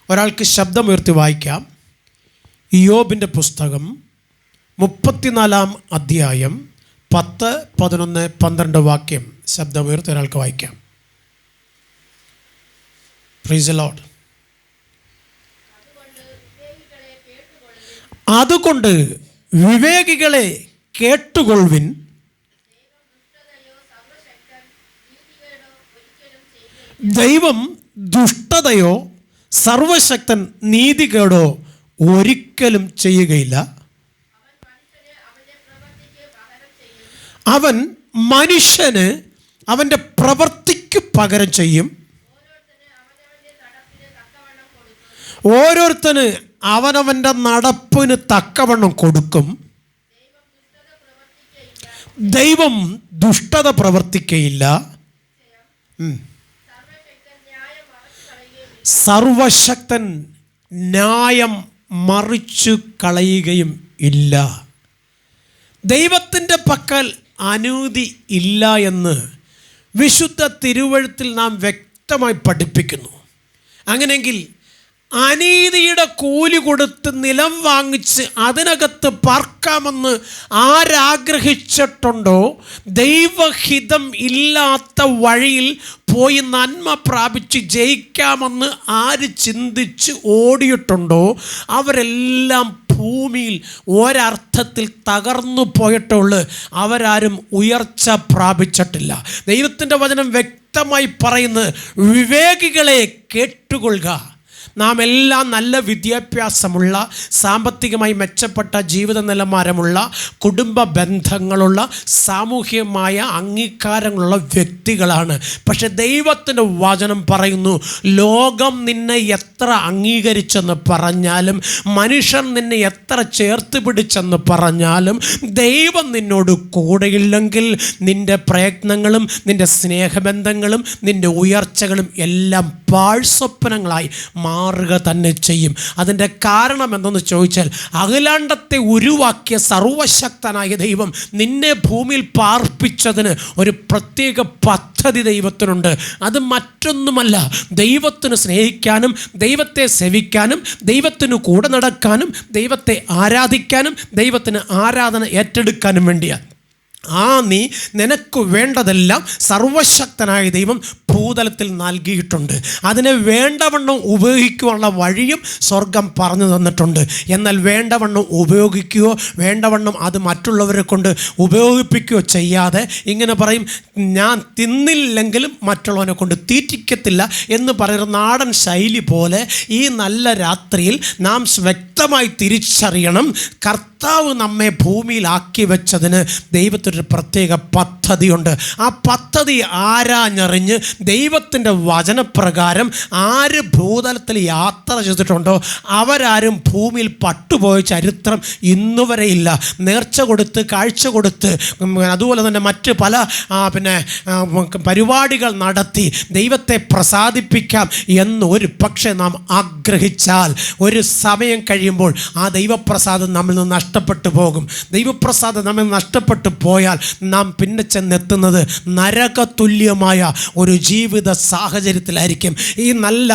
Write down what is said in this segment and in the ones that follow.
ഒരാൾക്ക് ശബ്ദമുയർത്തി വായിക്കാം. ഇയ്യോബിൻ്റെ പുസ്തകം 34 അധ്യായം 10, 11, 12 വാക്യം ശബ്ദമുയർത്തി ഒരാൾക്ക് വായിക്കാം. Praise the Lord. അതുകൊണ്ട് വിവേകികളെ കേട്ടുകൊള്ളുവിൻ, ദൈവം ദുഷ്ടതയോ സർവശക്തൻ നീതികേടോ ഒരിക്കലും ചെയ്യുകയില്ല. അവൻ മനുഷ്യന് അവൻ്റെ പ്രവൃത്തിക്ക് പകരം ചെയ്യും. ഓരോരുത്തന് അവനവൻ്റെ നടപ്പിന് തക്കവണ്ണം കൊടുക്കും. ദൈവം ദുഷ്ടത പ്രവർത്തിക്കയില്ല. സർവശക്തൻ ന്യായം മറിച്ചു കളയുകയും ഇല്ല. ദൈവത്തിൻ്റെ പക്കൽ അനീതി ഇല്ല എന്ന് വിശുദ്ധ തിരുവെഴുത്തിൽ നാം വ്യക്തമായി പഠിപ്പിക്കുന്നു. അങ്ങനെയെങ്കിൽ അനീതിയുടെ കൂലി കൊടുത്ത് നിലം വാങ്ങിച്ച് അതിനകത്ത് പാർക്കാമെന്ന് ആരാഗ്രഹിച്ചിട്ടുണ്ടോ, ദൈവഹിതം ഇല്ലാത്ത വഴിയിൽ പോയി നന്മ പ്രാപിച്ച് ജയിക്കാമെന്ന് ആര് ചിന്തിച്ച് ഓടിയിട്ടുണ്ടോ, അവരെല്ലാം ഭൂമിയിൽ ഒരർത്ഥത്തിൽ തകർന്നു പോയിട്ടുള്ളൂ. അവരാരും ഉയർച്ച പ്രാപിച്ചിട്ടില്ല. ദൈവത്തിൻ്റെ വചനം വ്യക്തമായി പറയുന്നത്, വിവേകികളെ കേട്ടുകൊള്ളുക. നാം എല്ലാം നല്ല വിദ്യാഭ്യാസമുള്ള, സാമ്പത്തികമായി മെച്ചപ്പെട്ട ജീവിത നിലവാരമുള്ള, കുടുംബ ബന്ധങ്ങളുള്ള, സാമൂഹികമായ അംഗീകാരങ്ങളുള്ള വ്യക്തികളാണ്. പക്ഷെ ദൈവത്തിൻ്റെ വചനം പറയുന്നു, ലോകം നിന്നെ എത്ര അംഗീകരിച്ചെന്ന് പറഞ്ഞാലും, മനുഷ്യർ നിന്നെ എത്ര ചേർത്ത് പിടിച്ചെന്ന് പറഞ്ഞാലും, ദൈവം നിന്നോട് കൂടെയില്ലെങ്കിൽ നിൻ്റെ പ്രയത്നങ്ങളും നിൻ്റെ സ്നേഹബന്ധങ്ങളും നിൻ്റെ ഉയർച്ചകളും എല്ലാം പാഴ്സ്വപ്നങ്ങളായി മാറുക തന്നെ ചെയ്യും. അതിൻ്റെ കാരണം എന്തെന്ന് ചോദിച്ചാൽ, അഖിലാണ്ടത്തെ ഉരുവാക്കിയ സർവശക്തനായ ദൈവം നിന്നെ ഭൂമിയിൽ പാർപ്പിച്ചതിന് ഒരു പ്രത്യേക പദ്ധതി ദൈവത്തിനുണ്ട്. അത് മറ്റൊന്നുമല്ല, ദൈവത്തിന് സ്നേഹിക്കാനും, ദൈവത്തെ സേവിക്കാനും, ദൈവത്തിന് കൂടെ നടക്കാനും, ദൈവത്തെ ആരാധിക്കാനും, ദൈവത്തിന് ആരാധന ഏറ്റെടുക്കാനും വേണ്ടിയാണ്. നീ നിനക്ക് വേണ്ടതെല്ലാം സർവശക്തനായ ദൈവം ഭൂതലത്തിൽ നൽകിയിട്ടുണ്ട്. അതിനെ വേണ്ടവണ്ണം ഉപയോഗിക്കുവാനുള്ള വഴിയും സ്വർഗം പറഞ്ഞു തന്നിട്ടുണ്ട്. എന്നാൽ വേണ്ടവണ്ണം ഉപയോഗിക്കുകയോ വേണ്ടവണ്ണം അത് മറ്റുള്ളവരെ കൊണ്ട് ഉപയോഗിപ്പിക്കുകയോ ചെയ്യാതെ ഇങ്ങനെ പറയും, ഞാൻ തിന്നില്ലെങ്കിലും മറ്റുള്ളവനെ കൊണ്ട് തീറ്റിക്കത്തില്ല എന്ന് പറയുന്ന നാടൻ ശൈലി പോലെ ഈ നല്ല രാത്രിയിൽ നാം വ്യക്തമായി തിരിച്ചറിയണം, കർത്താവ് നമ്മെ ഭൂമിയിലാക്കി വെച്ചതിന് ദൈവത്തിനൊരു പ്രത്യേക പദ്ധതിയുണ്ട്. ആ പദ്ധതി ആരാഞ്ഞറിഞ്ഞ് ദൈവത്തിൻ്റെ വചനപ്രകാരം ആര് ഭൂതലത്തിൽ യാത്ര ചെയ്തിട്ടുണ്ടോ അവരാരും ഭൂമിയിൽ പട്ടുപോയ ചരിത്രം ഇന്നുവരെ ഇല്ല. നേർച്ച കൊടുത്ത്, കാഴ്ച കൊടുത്ത്, അതുപോലെ തന്നെ മറ്റ് പല പരിപാടികൾ നടത്തി ദൈവത്തെ പ്രസാദിപ്പിക്കാം എന്ന് ഒരു പക്ഷേ നാം ആഗ്രഹിച്ചാൽ, ഒരു സമയം കഴിയുമ്പോൾ ആ ദൈവപ്രസാദം നമ്മിൽ നിന്ന് നഷ്ടപ്പെട്ടു പോകും. ദൈവപ്രസാദം നമ്മിൽ നഷ്ടപ്പെട്ടു പോയാൽ നാം പിന്നെ ചെന്നെത്തുന്നത് നരകതുല്യമായ ഒരു ജീവിത സാഹചര്യത്തിലായിരിക്കും. ഈ നല്ല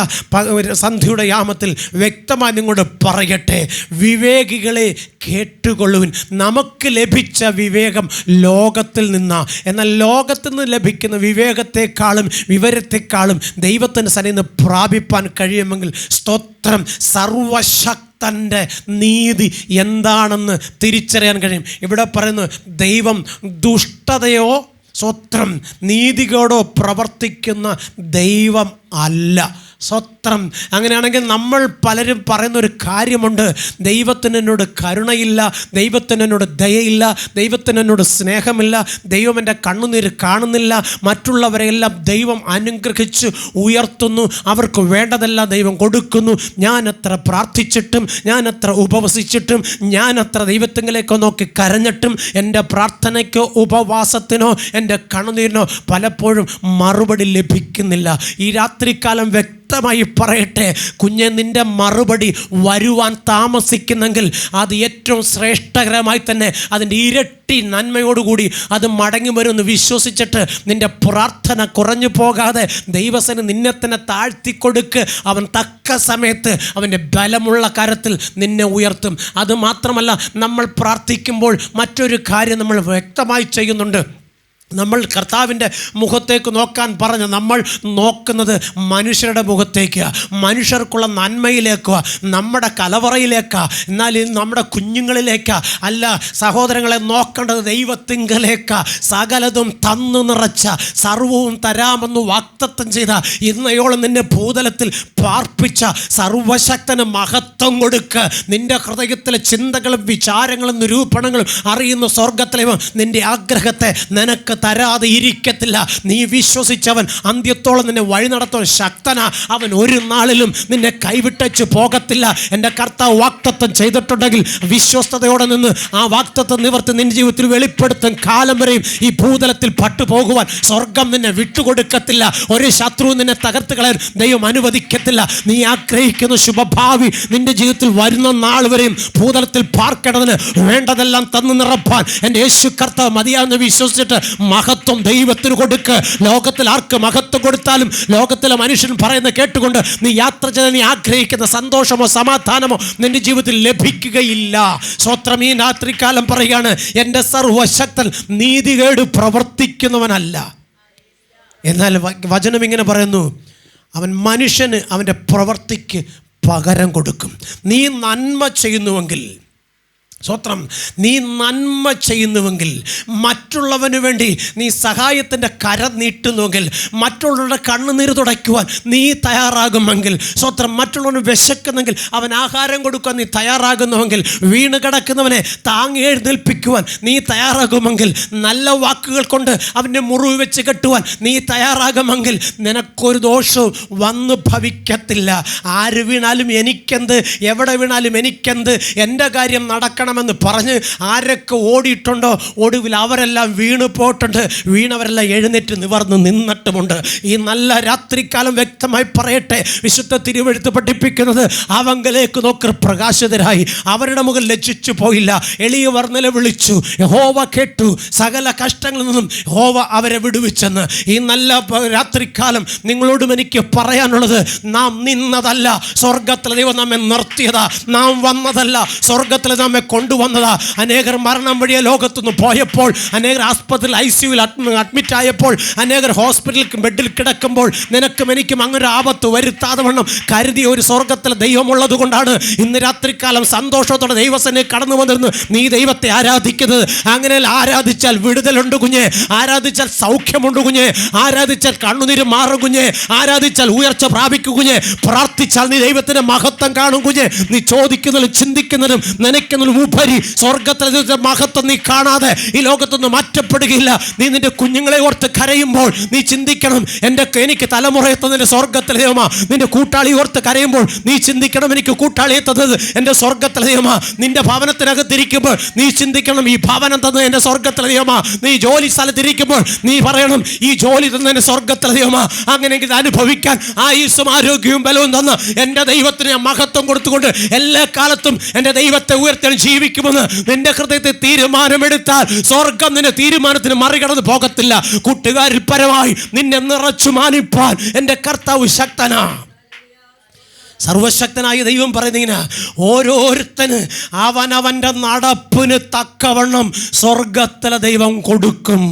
സന്ധ്യയുടെ യാമത്തിൽ വ്യക്തമായി നിങ്ങളോട് പറയട്ടെ, വിവേകികളെ കേട്ടുകൊള്ളുവിൻ. നമുക്ക് ലഭിച്ച വിവേകം ലോകത്തിൽ നിന്നാ. എന്നാൽ ലോകത്തിൽ നിന്ന് ലഭിക്കുന്ന വിവേകത്തെക്കാളും വിവരത്തെക്കാളും ദൈവത്തിൻ്റെ സന്നിധിയിൽ നിന്ന് പ്രാപിപ്പാൻ കഴിയുമെങ്കിൽ സ്തോത്രം. സർവശക്തൻ്റെ നീതി എന്താണെന്ന് തിരിച്ചറിയാൻ കഴിയും. ഇവിടെ പറയുന്നു, ദൈവം ദുഷ്ടതയോ സ്വത്രം നീതികേടോ പ്രവർത്തിക്കുന്ന ദൈവം അല്ല. സ്വത്രം. അങ്ങനെയാണെങ്കിൽ നമ്മൾ പലരും പറയുന്നൊരു കാര്യമുണ്ട്, ദൈവത്തിന് എന്നോട് കരുണയില്ല, ദൈവത്തിന് എന്നോട് ദയയില്ല, ദൈവത്തിന് എന്നോട് സ്നേഹമില്ല, ദൈവം എൻ്റെ കണ്ണുനീര് കാണുന്നില്ല, മറ്റുള്ളവരെയെല്ലാം ദൈവം അനുഗ്രഹിച്ച് ഉയർത്തുന്നു, അവർക്ക് വേണ്ടതെല്ലാം ദൈവം കൊടുക്കുന്നു. ഞാൻ എത്ര പ്രാർത്ഥിച്ചിട്ടും, ഞാൻ എത്ര ഉപവസിച്ചിട്ടും, ഞാൻ എത്ര ദൈവത്തിങ്കിലേക്ക് നോക്കി കരഞ്ഞിട്ടും എൻ്റെ പ്രാർത്ഥനയ്ക്കോ ഉപവാസത്തിനോ എൻ്റെ കണ്ണുനീരിനോ പലപ്പോഴും മറുപടി ലഭിക്കുന്നില്ല. ഈ രാത്രികാലം വ്യക്തമായി പറയട്ടെ, കുഞ്ഞെ, നിൻ്റെ മറുപടി വരുവാൻ താമസിക്കുന്നെങ്കിൽ അത് ഏറ്റവും ശ്രേഷ്ഠകരമായി തന്നെ അതിൻ്റെ ഇരട്ടി നന്മയോടുകൂടി അത് മടങ്ങി വരുമെന്ന് വിശ്വസിച്ചിട്ട് നിൻ്റെ പ്രാർത്ഥന കുറഞ്ഞു പോകാതെ ദൈവസന് നിന്നെ തന്നെ താഴ്ത്തിക്കൊടുക്ക്. അവൻ തക്ക സമയത്ത് അവൻ്റെ ബലമുള്ള കരത്തിൽ നിന്നെ ഉയർത്തും. അതുമാത്രമല്ല, നമ്മൾ പ്രാർത്ഥിക്കുമ്പോൾ മറ്റൊരു കാര്യം നമ്മൾ വ്യക്തമായി ചെയ്യുന്നുണ്ട്. നമ്മൾ കർത്താവിൻ്റെ മുഖത്തേക്ക് നോക്കാൻ പറഞ്ഞ് നമ്മൾ നോക്കുന്നത് മനുഷ്യരുടെ മുഖത്തേക്കാണ്, മനുഷ്യർക്കുള്ള നന്മയിലേക്കോ, നമ്മുടെ കലവറയിലേക്കാ. എന്നാൽ നമ്മുടെ കുഞ്ഞുങ്ങളിലേക്കാ അല്ല. സഹോദരങ്ങളെ, നോക്കേണ്ടത് ദൈവത്തിങ്കലേക്കാ. സകലതും തന്നു നിറച്ച, സർവവും തരാമെന്ന് വാഗ്ദത്തം ചെയ്ത, ഇന്നയോളം നിന്നെ ഭൂതലത്തിൽ പാർപ്പിച്ച സർവശക്തന് മഹത്വം കൊടുക്കുക. നിൻ്റെ ഹൃദയത്തിലെ ചിന്തകളും വിചാരങ്ങളും നിരൂപണങ്ങളും അറിയുന്ന സ്വർഗത്തിലെ നിൻ്റെ ആഗ്രഹത്തെ നിനക്ക് തരാതെ ഇരിക്കത്തില്ല. നീ വിശ്വസിച്ചവൻ അന്ത്യത്തോളം നിന്നെ വഴി നടത്തുവാൻ ശക്തനാ. അവൻ ഒരു നാളിലും നിന്നെ കൈവിട്ടു പോകത്തില്ല. എൻ്റെ കർത്താവ് വാഗ്ദത്തം ചെയ്തിട്ടുണ്ടെങ്കിൽ വിശ്വസ്തയോടെ നിന്ന് ആ വാഗ്ദത്തം നിവർത്തി നിന്റെ ജീവിതത്തിൽ വെളിപ്പെടുത്തും. കാലം വരെയും ഈ ഭൂതലത്തിൽ പട്ടുപോകുവാൻ സ്വർഗം നിന്നെ വിട്ടുകൊടുക്കത്തില്ല. ഒരു ശത്രു നിന്നെ തകർത്ത് കളയാൻ ദൈവം അനുവദിക്കത്തില്ല. നീ ആഗ്രഹിക്കുന്ന ശുഭഭാവി നിന്റെ ജീവിതത്തിൽ വരുന്ന നാൾ വരെയും ഭൂതലത്തിൽ പാർക്കേണ്ടതിന് വേണ്ടതെല്ലാം തന്നു നിറപ്പാൻ എൻ്റെ യേശു കർത്താവ് മതിയാണെന്ന് വിശ്വസിച്ചിട്ട് മഹത്വം ദൈവത്തിന് കൊടുക്ക്. ലോകത്തിൽ ആർക്ക് മഹത്വം കൊടുത്താലും ലോകത്തിലെ മനുഷ്യൻ പറയുന്ന കേട്ടുകൊണ്ട് നീ യാത്ര ചെയ്ത് നീ ആഗ്രഹിക്കുന്ന സന്തോഷമോ സമാധാനമോ നിന്റെ ജീവിതത്തിൽ ലഭിക്കുകയില്ല. സ്വത്രം ഈ രാത്രികാലം പറയുകയാണ്, എൻ്റെ സർവശക്തൻ നീതികേട് പ്രവർത്തിക്കുന്നവനല്ല. എന്നാൽ വചനം ഇങ്ങനെ പറയുന്നു, അവൻ മനുഷ്യന് അവൻ്റെ പ്രവൃത്തിക്ക് പകരം കൊടുക്കും. നീ നന്മ ചെയ്യുന്നുവെങ്കിൽ, സ്വത്രം, നീ നന്മ ചെയ്യുന്നുവെങ്കിൽ, മറ്റുള്ളവന് വേണ്ടി നീ സഹായത്തിൻ്റെ കരം നീട്ടുന്നുവെങ്കിൽ, മറ്റുള്ളവരുടെ കണ്ണുനീര് തുടയ്ക്കുവാൻ നീ തയ്യാറാകുമെങ്കിൽ, സ്വത്രം, മറ്റുള്ളവന് വിശക്കുന്നെങ്കിൽ അവൻ ആഹാരം കൊടുക്കുവാൻ നീ തയ്യാറാകുന്നുവെങ്കിൽ, വീണ് കിടക്കുന്നവനെ താങ്ങി എഴുന്നേൽപ്പിക്കുവാൻ നീ തയ്യാറാകുമെങ്കിൽ, നല്ല വാക്കുകൾ കൊണ്ട് അവൻ്റെ മുറിവ് വെച്ച് കെട്ടുവാൻ നീ തയ്യാറാകുമെങ്കിൽ നിനക്കൊരു ദോഷവും വന്നു ഭവിക്കത്തില്ല. ആര് വീണാലും എനിക്കെന്ത്, എവിടെ വീണാലും എനിക്കെന്ത്, എൻ്റെ കാര്യം നടക്കണം എന്ന് പറഞ്ഞ് ആരൊക്കെ ഓടിയിട്ടുണ്ടോ, ഒടുവിൽ അവരെല്ലാം വീണ് പോയിട്ടുണ്ട്. വീണവരെല്ലാം എഴുന്നേറ്റ് നിവർന്ന് നിന്നിട്ടുമുണ്ട്. ഈ നല്ല രാത്രികാലം വ്യക്തമായി പറയട്ടെ, വിശുദ്ധ തിരുവെഴുത്ത് പഠിപ്പിക്കുന്നത്, അവങ്കലേക്ക് നോക്കി പ്രകാശിതരായി അവരുടെ മുഖം ലജ്ജിച്ചു പോയില്ല. എളിയവർ നിലവിളിച്ചു, യഹോവ കേട്ടു, സകല കഷ്ടങ്ങളിൽ നിന്നും യഹോവ അവരെ വിടുവിച്ചെന്ന്. ഈ നല്ല രാത്രികാലം നിങ്ങളോടും എനിക്ക് പറയാനുള്ളത്, നാം നിന്നതല്ല, സ്വർഗത്തിലെ ദൈവം നമ്മെ നിർത്തിയതാ. നാം വന്നതല്ല, സ്വർഗത്തിലെ നമ്മെ കൊണ്ടുവന്നതാ. അനേകർ മരണം വഴിയെ ലോകത്തുനിന്ന് പോയപ്പോൾ, അനേകർ ആസ്പത്രിയിൽ ICUവിൽ അഡ്മിറ്റ് ആയപ്പോൾ, അനേകർ ഹോസ്പിറ്റലിൽ ബെഡിൽ കിടക്കുമ്പോൾ നിനക്കും എനിക്കും അങ്ങനെ ആപത്ത് വരുത്താതെ വണ്ണം കരുതിയ ഒരു സ്വർഗത്തിലെ ദൈവമുള്ളത് കൊണ്ടാണ് ഇന്ന് രാത്രികാലം സന്തോഷത്തോടെ ദൈവസന്നിധിയിൽ കടന്നു വന്നിരുന്നു നീ ദൈവത്തെ ആരാധിക്കുന്നത്. അങ്ങനെ ആരാധിച്ചാൽ വിടുതലുണ്ട് കുഞ്ഞെ, ആരാധിച്ചാൽ സൗഖ്യമുണ്ട് കുഞ്ഞെ, ആരാധിച്ചാൽ കണ്ണുനീര് മാറും കുഞ്ഞെ, ആരാധിച്ചാൽ ഉയർച്ച പ്രാപിക്കും കുഞ്ഞെ, പ്രാർത്ഥിച്ചാൽ നീ ദൈവത്തിൻ്റെ മഹത്വം കാണും കുഞ്ഞെ. നീ ചോദിക്കുന്നതിലും ചിന്തിക്കുന്നതിലും നനയ്ക്കുന്നതിലും ഉപരി സ്വർഗത്തിലെ മഹത്വം നീ കാണാതെ ഈ ലോകത്തൊന്നും മാറ്റപ്പെടുകയില്ല. നീ നിന്റെ കുഞ്ഞുങ്ങളെ ഓർത്ത് കരയുമ്പോൾ നീ ചിന്തിക്കണം, എനിക്ക് തലമുറയെ തന്നതിൻ്റെ സ്വർഗത്തിലെ ദൈവമാ. നിന്റെ കൂട്ടാളി ഓർത്ത് കരയുമ്പോൾ നീ ചിന്തിക്കണം, എനിക്ക് കൂട്ടാളിയെ തന്നത് എൻ്റെ സ്വർഗത്തിലെ ദൈവമാ. നിന്റെ ഭവനത്തിനകത്തിരിക്കുമ്പോൾ നീ ചിന്തിക്കണം, ഈ ഭവനം തന്നത് എൻ്റെ സ്വർഗത്തിലെ ദൈവമാ. നീ ജോലി സ്ഥലത്തിരിക്കുമ്പോൾ നീ പറയണം, ഈ ജോലി തന്നത് എൻ്റെ സ്വർഗത്തിലെ ദൈവമാ. അങ്ങനെയെങ്കിൽ അനുഭവിക്കാൻ ആയുസ്സും ആരോഗ്യവും ബലവും തന്ന് എൻ്റെ ദൈവത്തിന് ഞാൻ മഹത്വം കൊടുത്തുകൊണ്ട് എല്ലാ കാലത്തും എൻ്റെ ദൈവത്തെ ഉയർത്താൻ ജീവിക്കുമെന്ന് നിന്റെ ഹൃദയത്തിൽ തീരുമാനമെടുത്താൽ സ്വർഗം നിന്റെ തീരുമാനത്തിന് മറികടന്ന് പോകത്തില്ല. കൂട്ടുകാരിൽ പരമായി നിന്നെ നിറച്ചു മാനിപ്പാൻ എൻ്റെ കർത്താവ് ശക്തനാ. സർവശക്തനായ ദൈവം പറയുന്നതിന് ഓരോരുത്തന് അവനവൻ്റെ നടപ്പിന് തക്കവണ്ണം സ്വർഗത്തിലെ ദൈവം കൊടുക്കും.